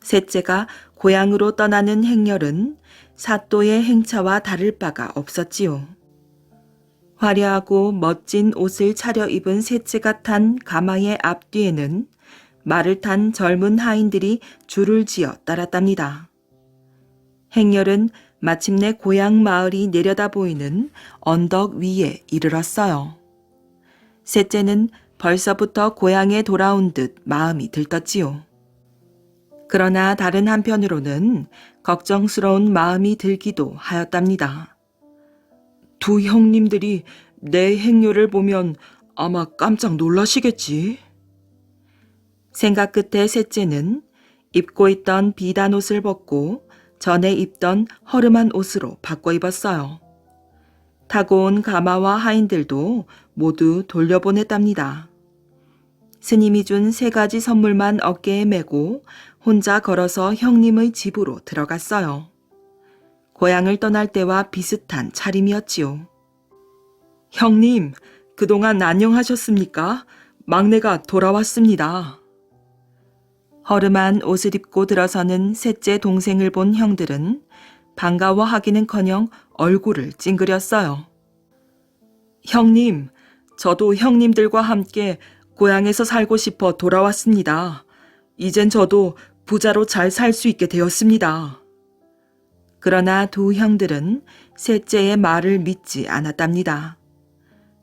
셋째가 고향으로 떠나는 행렬은 사또의 행차와 다를 바가 없었지요. 화려하고 멋진 옷을 차려입은 셋째가 탄 가마의 앞뒤에는 말을 탄 젊은 하인들이 줄을 지어 따랐답니다. 행렬은 마침내 고향 마을이 내려다 보이는 언덕 위에 이르렀어요. 셋째는 벌써부터 고향에 돌아온 듯 마음이 들떴지요. 그러나 다른 한편으로는 걱정스러운 마음이 들기도 하였답니다. 두 형님들이 내 행렬을 보면 아마 깜짝 놀라시겠지. 생각 끝에 셋째는 입고 있던 비단 옷을 벗고 전에 입던 허름한 옷으로 바꿔 입었어요. 타고 온 가마와 하인들도 모두 돌려보냈답니다. 스님이 준 3가지 선물만 어깨에 메고 혼자 걸어서 형님의 집으로 들어갔어요. 고향을 떠날 때와 비슷한 차림이었지요. 형님, 그동안 안녕하셨습니까? 막내가 돌아왔습니다. 허름한 옷을 입고 들어서는 셋째 동생을 본 형들은 반가워하기는커녕 얼굴을 찡그렸어요. 형님, 저도 형님들과 함께 고향에서 살고 싶어 돌아왔습니다. 이젠 저도 부자로 잘 살 수 있게 되었습니다. 그러나 두 형들은 셋째의 말을 믿지 않았답니다.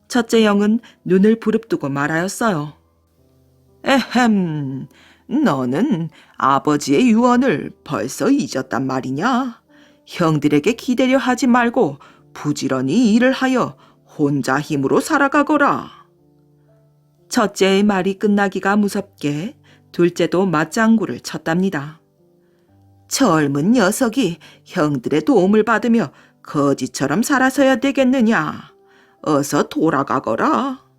첫째 형은 눈을 부릅뜨고 말하였어요. 에헴, 너는 아버지의 유언을 벌써 잊었단 말이냐? 형들에게 기대려 하지 말고 부지런히 일을 하여 혼자 힘으로 살아가거라. 첫째의 말이 끝나기가 무섭게 둘째도 맞장구를 쳤답니다. 젊은 녀석이 형들의 도움을 받으며 거지처럼 살아서야 되겠느냐? 어서 돌아가거라.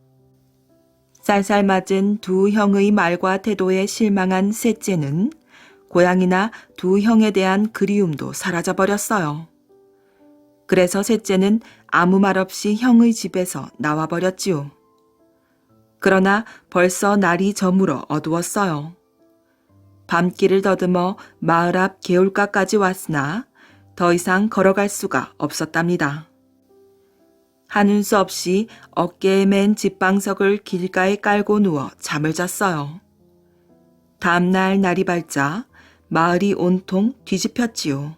쌀쌀 맞은 두 형의 말과 태도에 실망한 셋째는 고향이나 두 형에 대한 그리움도 사라져버렸어요. 그래서 셋째는 아무 말 없이 형의 집에서 나와버렸지요. 그러나 벌써 날이 저물어 어두웠어요. 밤길을 더듬어 마을 앞 개울가까지 왔으나 더 이상 걸어갈 수가 없었답니다. 하는 수 없이 어깨에 맨 집방석을 길가에 깔고 누워 잠을 잤어요. 다음날 날이 밝자 마을이 온통 뒤집혔지요.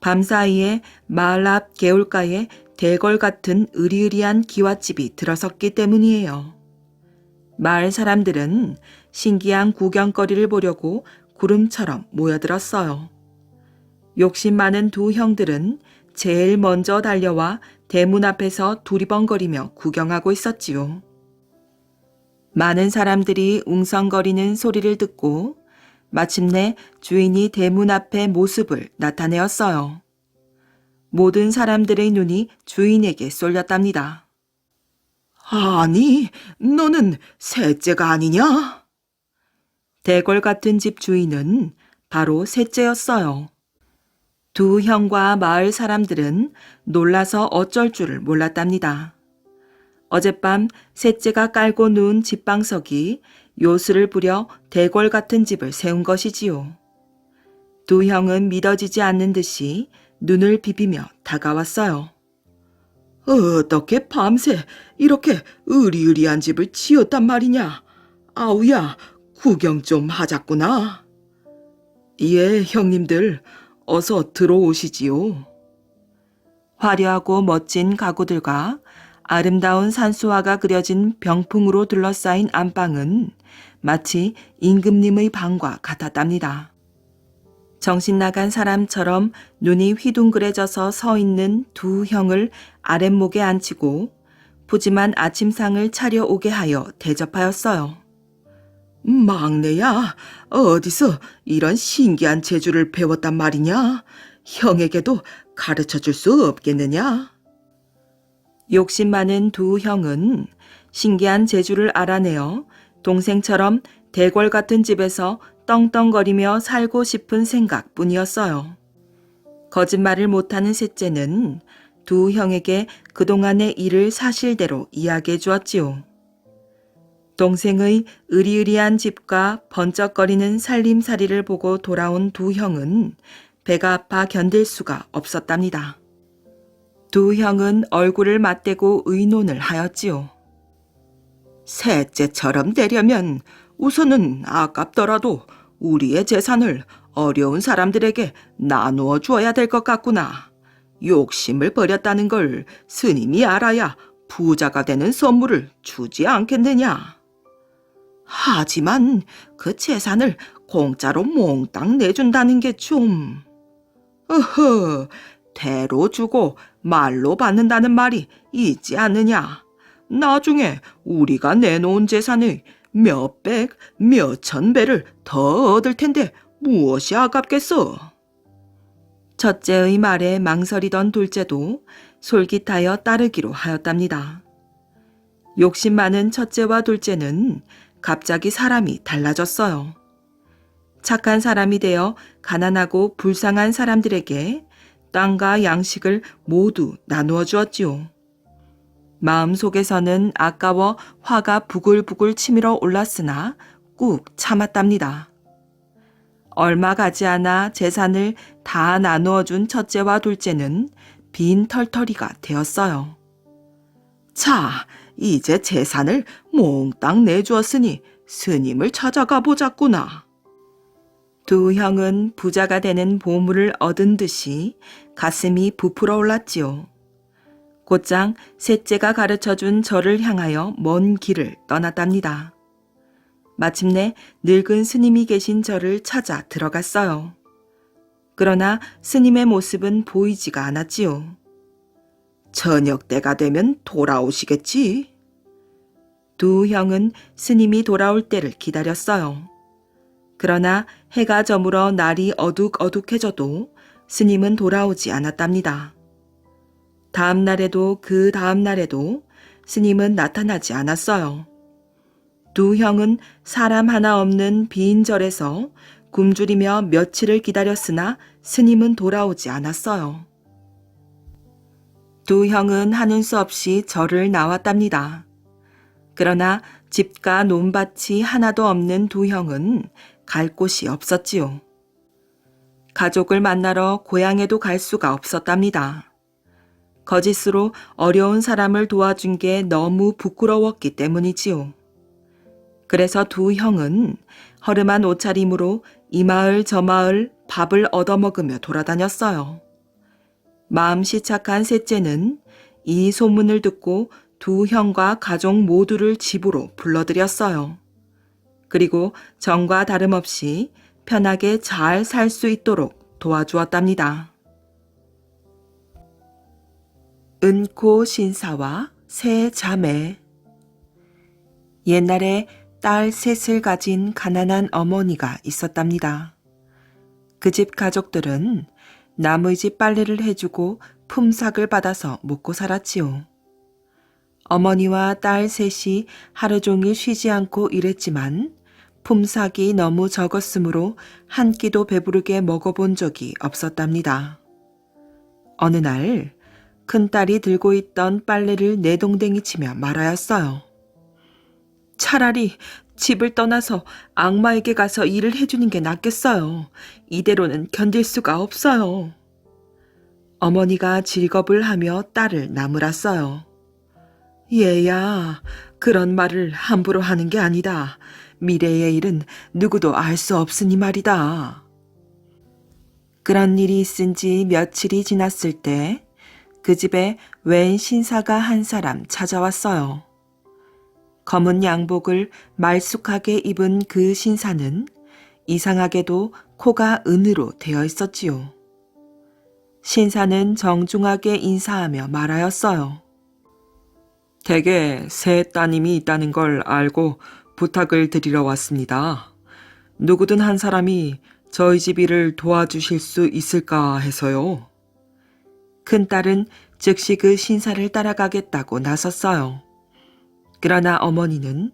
밤사이에 마을 앞 개울가에 대궐 같은 으리으리한 기와집이 들어섰기 때문이에요. 마을 사람들은 신기한 구경거리를 보려고 구름처럼 모여들었어요. 욕심 많은 두 형들은 제일 먼저 달려와 대문 앞에서 두리번거리며 구경하고 있었지요. 많은 사람들이 웅성거리는 소리를 듣고 마침내 주인이 대문 앞에 모습을 나타내었어요. 모든 사람들의 눈이 주인에게 쏠렸답니다. 아니, 너는 셋째가 아니냐? 대궐 같은 집 주인은 바로 셋째였어요. 두 형과 마을 사람들은 놀라서 어쩔 줄을 몰랐답니다. 어젯밤 셋째가 깔고 누운 집방석이 요술을 부려 대궐 같은 집을 세운 것이지요. 두 형은 믿어지지 않는 듯이 눈을 비비며 다가왔어요. 어떻게 밤새 이렇게 으리으리한 집을 지었단 말이냐? 아우야, 구경 좀 하자꾸나. 예, 형님들, 어서 들어오시지요. 화려하고 멋진 가구들과 아름다운 산수화가 그려진 병풍으로 둘러싸인 안방은 마치 임금님의 방과 같았답니다. 정신 나간 사람처럼 눈이 휘둥그레져서 서 있는 두 형을 아랫목에 앉히고 푸짐한 아침상을 차려오게 하여 대접하였어요. 막내야, 어디서 이런 신기한 재주를 배웠단 말이냐? 형에게도 가르쳐 줄 수 없겠느냐? 욕심 많은 두 형은 신기한 재주를 알아내어 동생처럼 대궐 같은 집에서 떵떵거리며 살고 싶은 생각뿐이었어요. 거짓말을 못하는 셋째는 두 형에게 그동안의 일을 사실대로 이야기해 주었지요. 동생의 으리으리한 집과 번쩍거리는 살림살이를 보고 돌아온 두 형은 배가 아파 견딜 수가 없었답니다. 두 형은 얼굴을 맞대고 의논을 하였지요. 셋째처럼 되려면 우선은 아깝더라도 우리의 재산을 어려운 사람들에게 나누어 주어야 될 것 같구나. 욕심을 버렸다는 걸 스님이 알아야 부자가 되는 선물을 주지 않겠느냐. 하지만 그 재산을 공짜로 몽땅 내준다는 게 좀... 어허, 대로 주고 말로 받는다는 말이 있지 않느냐. 나중에 우리가 내놓은 재산의 몇백, 몇천 배를 더 얻을 텐데 무엇이 아깝겠어? 첫째의 말에 망설이던 둘째도 솔깃하여 따르기로 하였답니다. 욕심 많은 첫째와 둘째는 갑자기 사람이 달라졌어요. 착한 사람이 되어 가난하고 불쌍한 사람들에게 땅과 양식을 모두 나누어 주었지요. 마음속에서는 아까워 화가 부글부글 치밀어 올랐으나 꾹 참았답니다. 얼마 가지 않아 재산을 다 나누어 준 첫째와 둘째는 빈 털터리가 되었어요. 자, 이제 재산을 몽땅 내주었으니 스님을 찾아가 보자꾸나. 두 형은 부자가 되는 보물을 얻은 듯이 가슴이 부풀어 올랐지요. 곧장 셋째가 가르쳐준 절을 향하여 먼 길을 떠났답니다. 마침내 늙은 스님이 계신 절을 찾아 들어갔어요. 그러나 스님의 모습은 보이지가 않았지요. 저녁 때가 되면 돌아오시겠지? 두 형은 스님이 돌아올 때를 기다렸어요. 그러나 해가 저물어 날이 어둑어둑해져도 스님은 돌아오지 않았답니다. 다음 날에도 그 다음 날에도 스님은 나타나지 않았어요. 두 형은 사람 하나 없는 빈 절에서 굶주리며 며칠을 기다렸으나 스님은 돌아오지 않았어요. 두 형은 하는 수 없이 절을 나왔답니다. 그러나 집과 논밭이 하나도 없는 두 형은 갈 곳이 없었지요. 가족을 만나러 고향에도 갈 수가 없었답니다. 거짓으로 어려운 사람을 도와준 게 너무 부끄러웠기 때문이지요. 그래서 두 형은 허름한 옷차림으로 이 마을 저 마을 밥을 얻어먹으며 돌아다녔어요. 마음씨 착한 셋째는 이 소문을 듣고 두 형과 가족 모두를 집으로 불러들였어요. 그리고 전과 다름없이 편하게 잘 살 수 있도록 도와주었답니다. 은코 신사와 세 자매. 옛날에 딸 셋을 가진 가난한 어머니가 있었답니다. 그 집 가족들은 남의 집 빨래를 해주고 품삯을 받아서 먹고 살았지요. 어머니와 딸 셋이 하루 종일 쉬지 않고 일했지만 품삯이 너무 적었으므로 한 끼도 배부르게 먹어본 적이 없었답니다. 어느 날 큰딸이 들고 있던 빨래를 내동댕이 치며 말하였어요. 차라리 집을 떠나서 악마에게 가서 일을 해주는 게 낫겠어요. 이대로는 견딜 수가 없어요. 어머니가 질겁을 하며 딸을 나무랐어요. 얘야, 그런 말을 함부로 하는 게 아니다. 미래의 일은 누구도 알 수 없으니 말이다. 그런 일이 있은 지 며칠이 지났을 때 그 집에 웬 신사가 한 사람 찾아왔어요. 검은 양복을 말쑥하게 입은 그 신사는 이상하게도 코가 은으로 되어 있었지요. 신사는 정중하게 인사하며 말하였어요. 댁에 새 따님이 있다는 걸 알고 부탁을 드리러 왔습니다. 누구든 한 사람이 저희 집 일을 도와주실 수 있을까 해서요. 큰딸은 즉시 그 신사를 따라가겠다고 나섰어요. 그러나 어머니는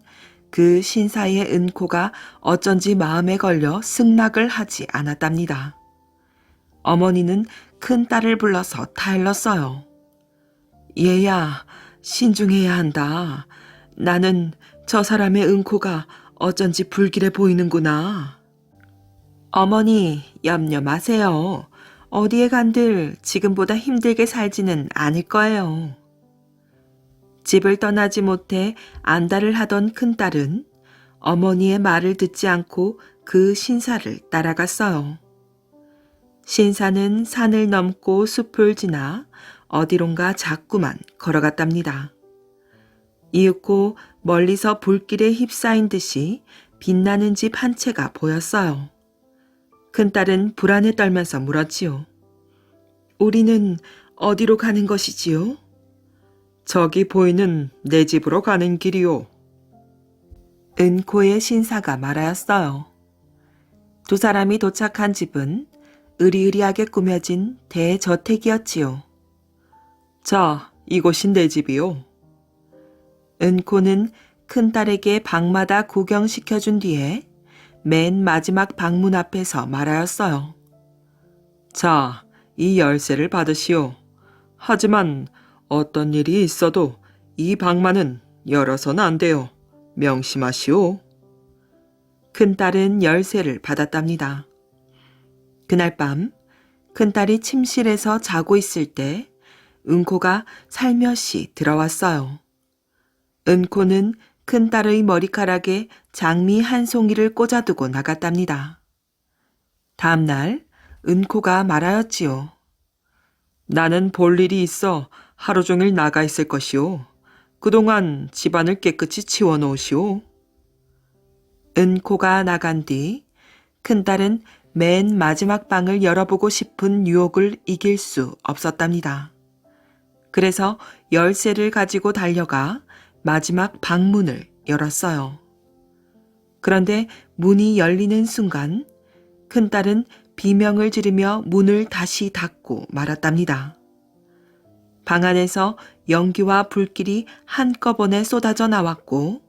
그 신사의 은코가 어쩐지 마음에 걸려 승낙을 하지 않았답니다. 어머니는 큰딸을 불러서 타일렀어요. 얘야, 신중해야 한다. 나는 저 사람의 은코가 어쩐지 불길해 보이는구나. 어머니, 염려 마세요. 어디에 간들 지금보다 힘들게 살지는 않을 거예요. 집을 떠나지 못해 안달을 하던 큰딸은 어머니의 말을 듣지 않고 그 신사를 따라갔어요. 신사는 산을 넘고 숲을 지나 어디론가 자꾸만 걸어갔답니다. 이윽고 멀리서 불길에 휩싸인 듯이 빛나는 집 한 채가 보였어요. 큰딸은 불안에 떨면서 물었지요. 우리는 어디로 가는 것이지요? 저기 보이는 내 집으로 가는 길이요. 은코의 신사가 말하였어요. 두 사람이 도착한 집은 으리으리하게 꾸며진 대저택이었지요. 자, 이곳이 내 집이요. 은코는 큰딸에게 방마다 구경시켜준 뒤에 맨 마지막 방문 앞에서 말하였어요. 자, 이 열쇠를 받으시오. 하지만 어떤 일이 있어도 이 방만은 열어서는 안 돼요. 명심하시오. 큰딸은 열쇠를 받았답니다. 그날 밤 큰딸이 침실에서 자고 있을 때 은코가 살며시 들어왔어요. 은코는 큰딸의 머리카락에 장미 한 송이를 꽂아두고 나갔답니다. 다음 날 은코가 말하였지요. 나는 볼 일이 있어 하루 종일 나가 있을 것이오. 그동안 집안을 깨끗이 치워놓으시오. 은코가 나간 뒤 큰딸은 맨 마지막 방을 열어보고 싶은 유혹을 이길 수 없었답니다. 그래서 열쇠를 가지고 달려가 마지막 방문을 열었어요. 그런데 문이 열리는 순간 큰딸은 비명을 지르며 문을 다시 닫고 말았답니다. 방 안에서 연기와 불길이 한꺼번에 쏟아져 나왔고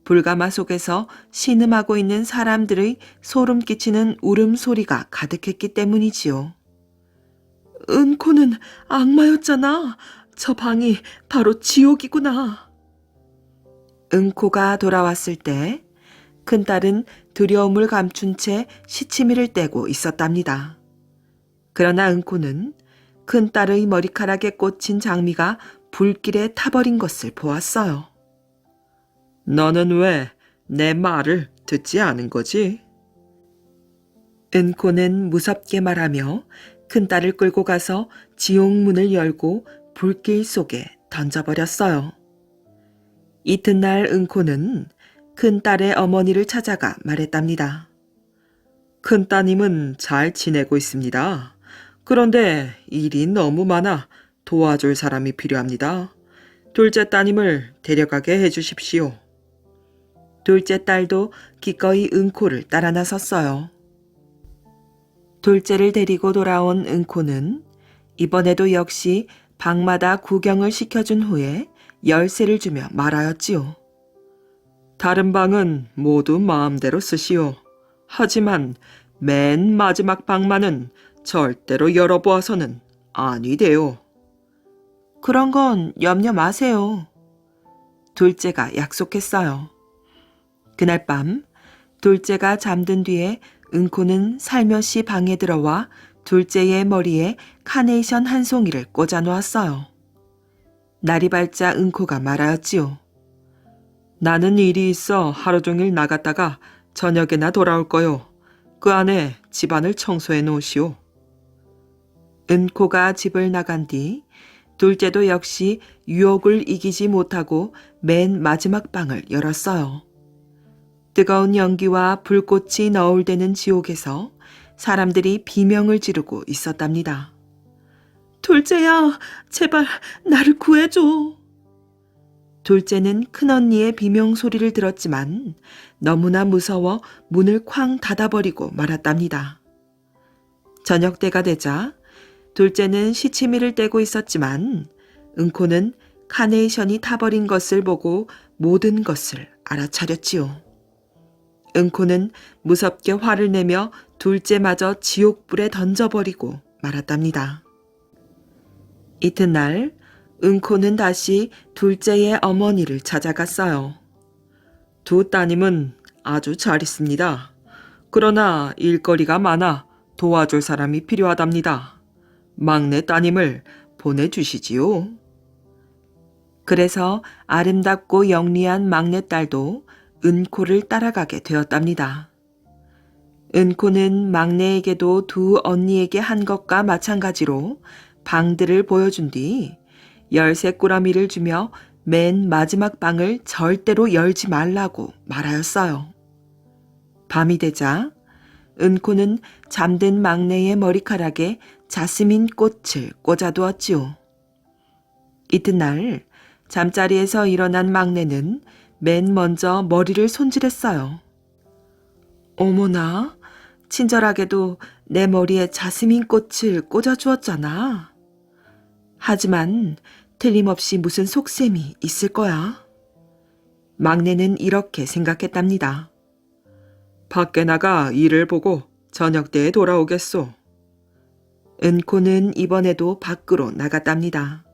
불가마 속에서 신음하고 있는 사람들의 소름 끼치는 울음소리가 가득했기 때문이지요. 은코는 악마였잖아. 저 방이 바로 지옥이구나. 은코가 돌아왔을 때 큰딸은 두려움을 감춘 채 시치미를 떼고 있었답니다. 그러나 은코는 큰딸의 머리카락에 꽂힌 장미가 불길에 타버린 것을 보았어요. 너는 왜 내 말을 듣지 않은 거지? 은코는 무섭게 말하며 큰딸을 끌고 가서 지옥문을 열고 불길 속에 던져버렸어요. 이튿날 은코는 큰딸의 어머니를 찾아가 말했답니다. 큰따님은 잘 지내고 있습니다. 그런데 일이 너무 많아 도와줄 사람이 필요합니다. 둘째 따님을 데려가게 해주십시오. 둘째 딸도 기꺼이 은코를 따라 나섰어요. 둘째를 데리고 돌아온 은코는 이번에도 역시 방마다 구경을 시켜준 후에 열쇠를 주며 말하였지요. 다른 방은 모두 마음대로 쓰시오. 하지만 맨 마지막 방만은 절대로 열어보아서는 아니 돼요. 그런 건 염려 마세요. 둘째가 약속했어요. 그날 밤 둘째가 잠든 뒤에 은코는 살며시 방에 들어와 둘째의 머리에 카네이션 한 송이를 꽂아 놓았어요. 날이 밝자 은코가 말하였지요. 나는 일이 있어 하루 종일 나갔다가 저녁에나 돌아올 거요. 그 안에 집안을 청소해 놓으시오. 은코가 집을 나간 뒤 둘째도 역시 유혹을 이기지 못하고 맨 마지막 방을 열었어요. 뜨거운 연기와 불꽃이 너울대는 지옥에서 사람들이 비명을 지르고 있었답니다. 둘째야, 제발 나를 구해줘. 둘째는 큰언니의 비명 소리를 들었지만 너무나 무서워 문을 쾅 닫아버리고 말았답니다. 저녁 때가 되자 둘째는 시치미를 떼고 있었지만 은코는 카네이션이 타버린 것을 보고 모든 것을 알아차렸지요. 은코는 무섭게 화를 내며 둘째마저 지옥불에 던져버리고 말았답니다. 이튿날 은코는 다시 둘째의 어머니를 찾아갔어요. 두 따님은 아주 잘 있습니다. 그러나 일거리가 많아 도와줄 사람이 필요하답니다. 막내 따님을 보내주시지요. 그래서 아름답고 영리한 막내딸도 은코를 따라가게 되었답니다. 은코는 막내에게도 두 언니에게 한 것과 마찬가지로 방들을 보여준 뒤 열쇠 꾸러미를 주며 맨 마지막 방을 절대로 열지 말라고 말하였어요. 밤이 되자 은코는 잠든 막내의 머리카락에 자스민 꽃을 꽂아두었지요. 이튿날 잠자리에서 일어난 막내는 맨 먼저 머리를 손질했어요. 어머나, 친절하게도 내 머리에 자스민 꽃을 꽂아주었잖아. 하지만 틀림없이 무슨 속셈이 있을 거야. 막내는 이렇게 생각했답니다. 밖에 나가 일을 보고 저녁 때에 돌아오겠소. 은코는 이번에도 밖으로 나갔답니다.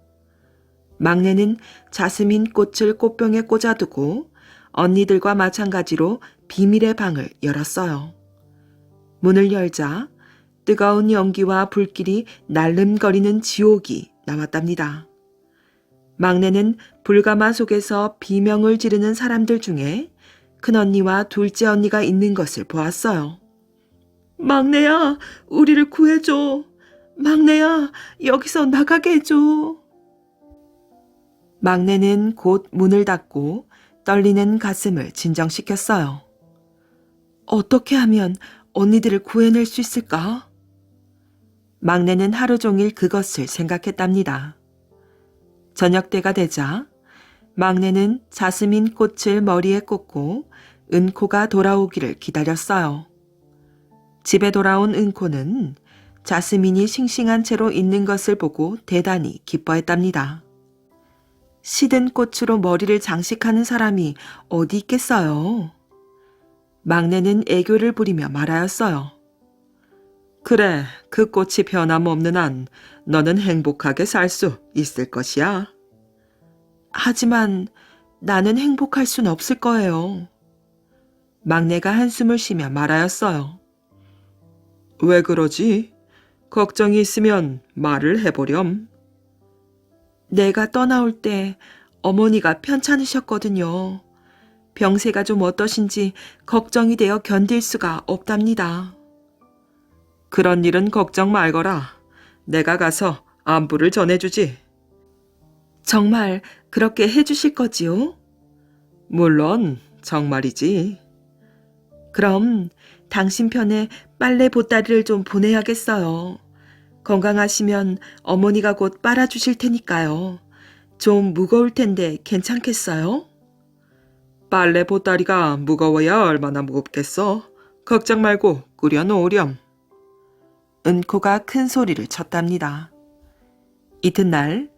막내는 자스민 꽃을 꽃병에 꽂아두고 언니들과 마찬가지로 비밀의 방을 열었어요. 문을 열자 뜨거운 연기와 불길이 날름거리는 지옥이 나왔답니다. 막내는 불가마 속에서 비명을 지르는 사람들 중에 큰언니와 둘째 언니가 있는 것을 보았어요. 막내야, 우리를 구해줘. 막내야, 여기서 나가게 해줘. 막내는 곧 문을 닫고 떨리는 가슴을 진정시켰어요. 어떻게 하면 언니들을 구해낼 수 있을까? 막내는 하루 종일 그것을 생각했답니다. 저녁 때가 되자 막내는 자스민 꽃을 머리에 꽂고 은코가 돌아오기를 기다렸어요. 집에 돌아온 은코는 자스민이 싱싱한 채로 있는 것을 보고 대단히 기뻐했답니다. 시든 꽃으로 머리를 장식하는 사람이 어디 있겠어요? 막내는 애교를 부리며 말하였어요. 그래, 그 꽃이 변함없는 한 너는 행복하게 살 수 있을 것이야. 하지만 나는 행복할 순 없을 거예요. 막내가 한숨을 쉬며 말하였어요. 왜 그러지? 걱정이 있으면 말을 해보렴. 내가 떠나올 때 어머니가 편찮으셨거든요. 병세가 좀 어떠신지 걱정이 되어 견딜 수가 없답니다. 그런 일은 걱정 말거라. 내가 가서 안부를 전해주지. 정말 그렇게 해주실 거지요? 물론 정말이지. 그럼 당신 편에 빨래 보따리를 좀 보내야겠어요. 건강하시면 어머니가 곧 빨아주실 테니까요. 좀 무거울 텐데 괜찮겠어요? 빨래 보따리가 무거워야 얼마나 무겁겠어. 걱정 말고 꾸려놓으렴. 은코가 큰 소리를 쳤답니다. 이튿날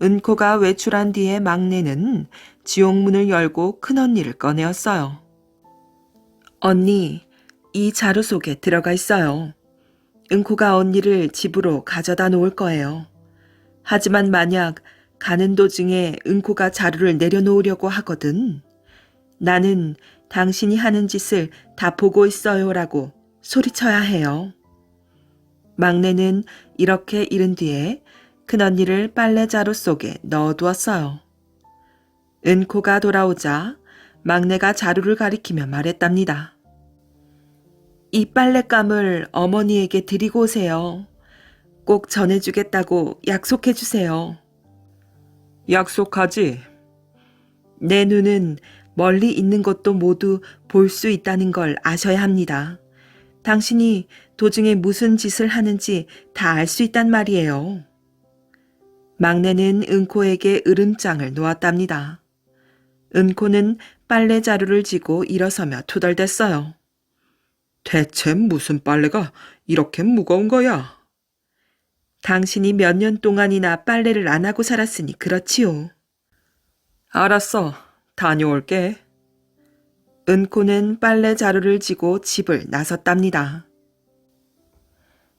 은코가 외출한 뒤에 막내는 지옥문을 열고 큰언니를 꺼내었어요. 언니, 이 자루 속에 들어가 있어요. 은코가 언니를 집으로 가져다 놓을 거예요. 하지만 만약 가는 도중에 은코가 자루를 내려놓으려고 하거든. 나는 당신이 하는 짓을 다 보고 있어요라고 소리쳐야 해요. 막내는 이렇게 이른 뒤에 큰언니를 빨래자루 속에 넣어두었어요. 은코가 돌아오자 막내가 자루를 가리키며 말했답니다. 이 빨랫감을 어머니에게 드리고 오세요. 꼭 전해주겠다고 약속해 주세요. 약속하지. 내 눈은 멀리 있는 것도 모두 볼 수 있다는 걸 아셔야 합니다. 당신이 도중에 무슨 짓을 하는지 다 알 수 있단 말이에요. 막내는 은코에게 으름장을 놓았답니다. 은코는 빨래 자루를 쥐고 일어서며 투덜댔어요. 대체 무슨 빨래가 이렇게 무거운 거야? 당신이 몇 년 동안이나 빨래를 안 하고 살았으니 그렇지요. 알았어. 다녀올게. 은코는 빨래 자루를 쥐고 집을 나섰답니다.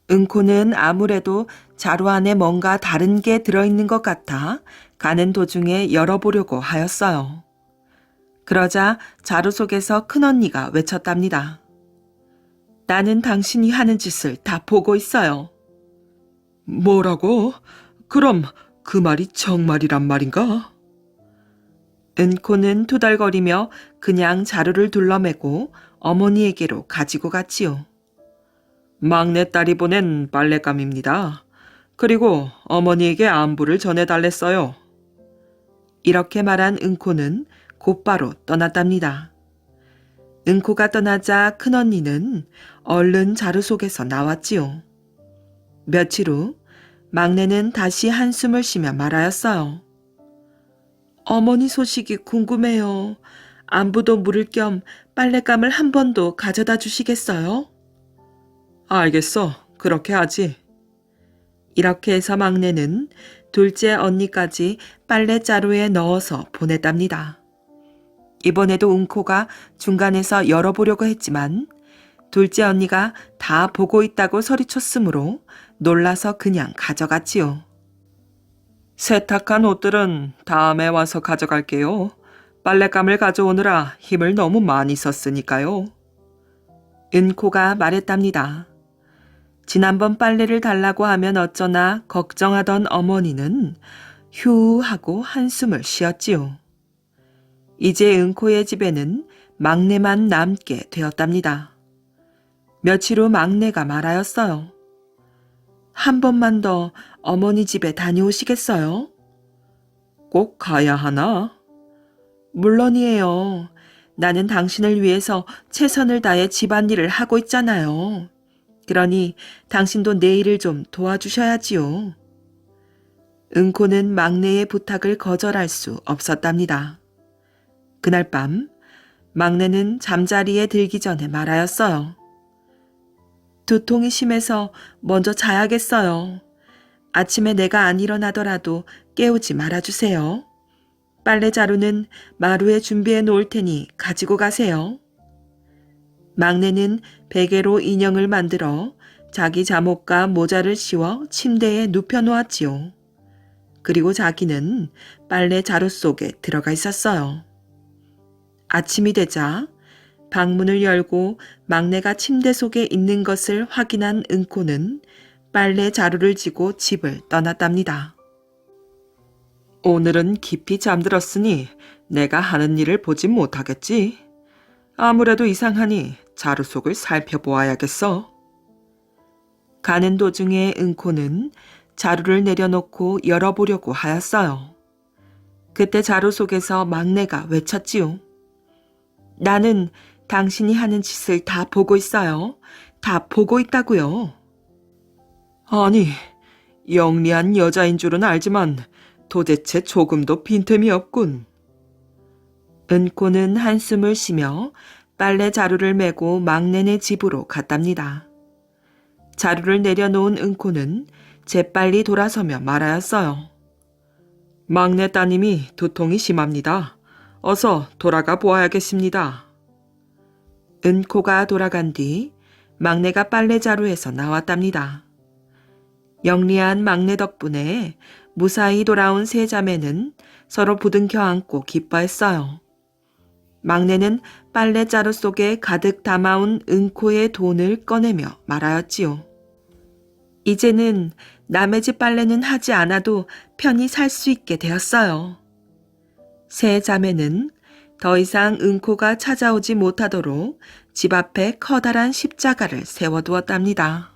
은코는 아무래도 자루 안에 뭔가 다른 게 들어있는 것 같아 가는 도중에 열어보려고 하였어요. 그러자 자루 속에서 큰언니가 외쳤답니다. 나는 당신이 하는 짓을 다 보고 있어요. 뭐라고? 그럼 그 말이 정말이란 말인가? 은코는 투덜거리며 그냥 자루를 둘러매고 어머니에게로 가지고 갔지요. 막내딸이 보낸 빨랫감입니다. 그리고 어머니에게 안부를 전해달랬어요. 이렇게 말한 은코는 곧바로 떠났답니다. 은코가 떠나자 큰언니는 얼른 자루 속에서 나왔지요. 며칠 후 막내는 다시 한숨을 쉬며 말하였어요. 어머니 소식이 궁금해요. 안부도 물을 겸 빨랫감을 한 번 더 가져다 주시겠어요? 알겠어. 그렇게 하지. 이렇게 해서 막내는 둘째 언니까지 빨랫자루에 넣어서 보냈답니다. 이번에도 은코가 중간에서 열어보려고 했지만 둘째 언니가 다 보고 있다고 소리쳤으므로 놀라서 그냥 가져갔지요. 세탁한 옷들은 다음에 와서 가져갈게요. 빨랫감을 가져오느라 힘을 너무 많이 썼으니까요. 은코가 말했답니다. 지난번 빨래를 달라고 하면 어쩌나 걱정하던 어머니는 휴 하고 한숨을 쉬었지요. 이제 은코의 집에는 막내만 남게 되었답니다. 며칠 후 막내가 말하였어요. 한 번만 더 어머니 집에 다녀오시겠어요? 꼭 가야 하나? 물론이에요. 나는 당신을 위해서 최선을 다해 집안일을 하고 있잖아요. 그러니 당신도 내 일을 좀 도와주셔야지요. 은코는 막내의 부탁을 거절할 수 없었답니다. 그날 밤 막내는 잠자리에 들기 전에 말하였어요. 두통이 심해서 먼저 자야겠어요. 아침에 내가 안 일어나더라도 깨우지 말아주세요. 빨래 자루는 마루에 준비해 놓을 테니 가지고 가세요. 막내는 베개로 인형을 만들어 자기 잠옷과 모자를 씌워 침대에 눕혀 놓았지요. 그리고 자기는 빨래 자루 속에 들어가 있었어요. 아침이 되자 방문을 열고 막내가 침대 속에 있는 것을 확인한 은코는 빨래 자루를 쥐고 집을 떠났답니다. 오늘은 깊이 잠들었으니 내가 하는 일을 보지 못하겠지. 아무래도 이상하니 자루 속을 살펴보아야겠어. 가는 도중에 은코는 자루를 내려놓고 열어보려고 하였어요. 그때 자루 속에서 막내가 외쳤지요. 나는 당신이 하는 짓을 다 보고 있어요. 다 보고 있다고요. 아니, 영리한 여자인 줄은 알지만 도대체 조금도 빈틈이 없군. 은코는 한숨을 쉬며 빨래 자루를 메고 막내네 집으로 갔답니다. 자루를 내려놓은 은코는 재빨리 돌아서며 말하였어요. 막내 따님이 두통이 심합니다. 어서 돌아가 보아야겠습니다. 은코가 돌아간 뒤 막내가 빨래자루에서 나왔답니다. 영리한 막내 덕분에 무사히 돌아온 세 자매는 서로 부둥켜 안고 기뻐했어요. 막내는 빨래자루 속에 가득 담아온 은코의 돈을 꺼내며 말하였지요. 이제는 남의 집 빨래는 하지 않아도 편히 살 수 있게 되었어요. 세 자매는 더 이상 은코가 찾아오지 못하도록 집 앞에 커다란 십자가를 세워두었답니다.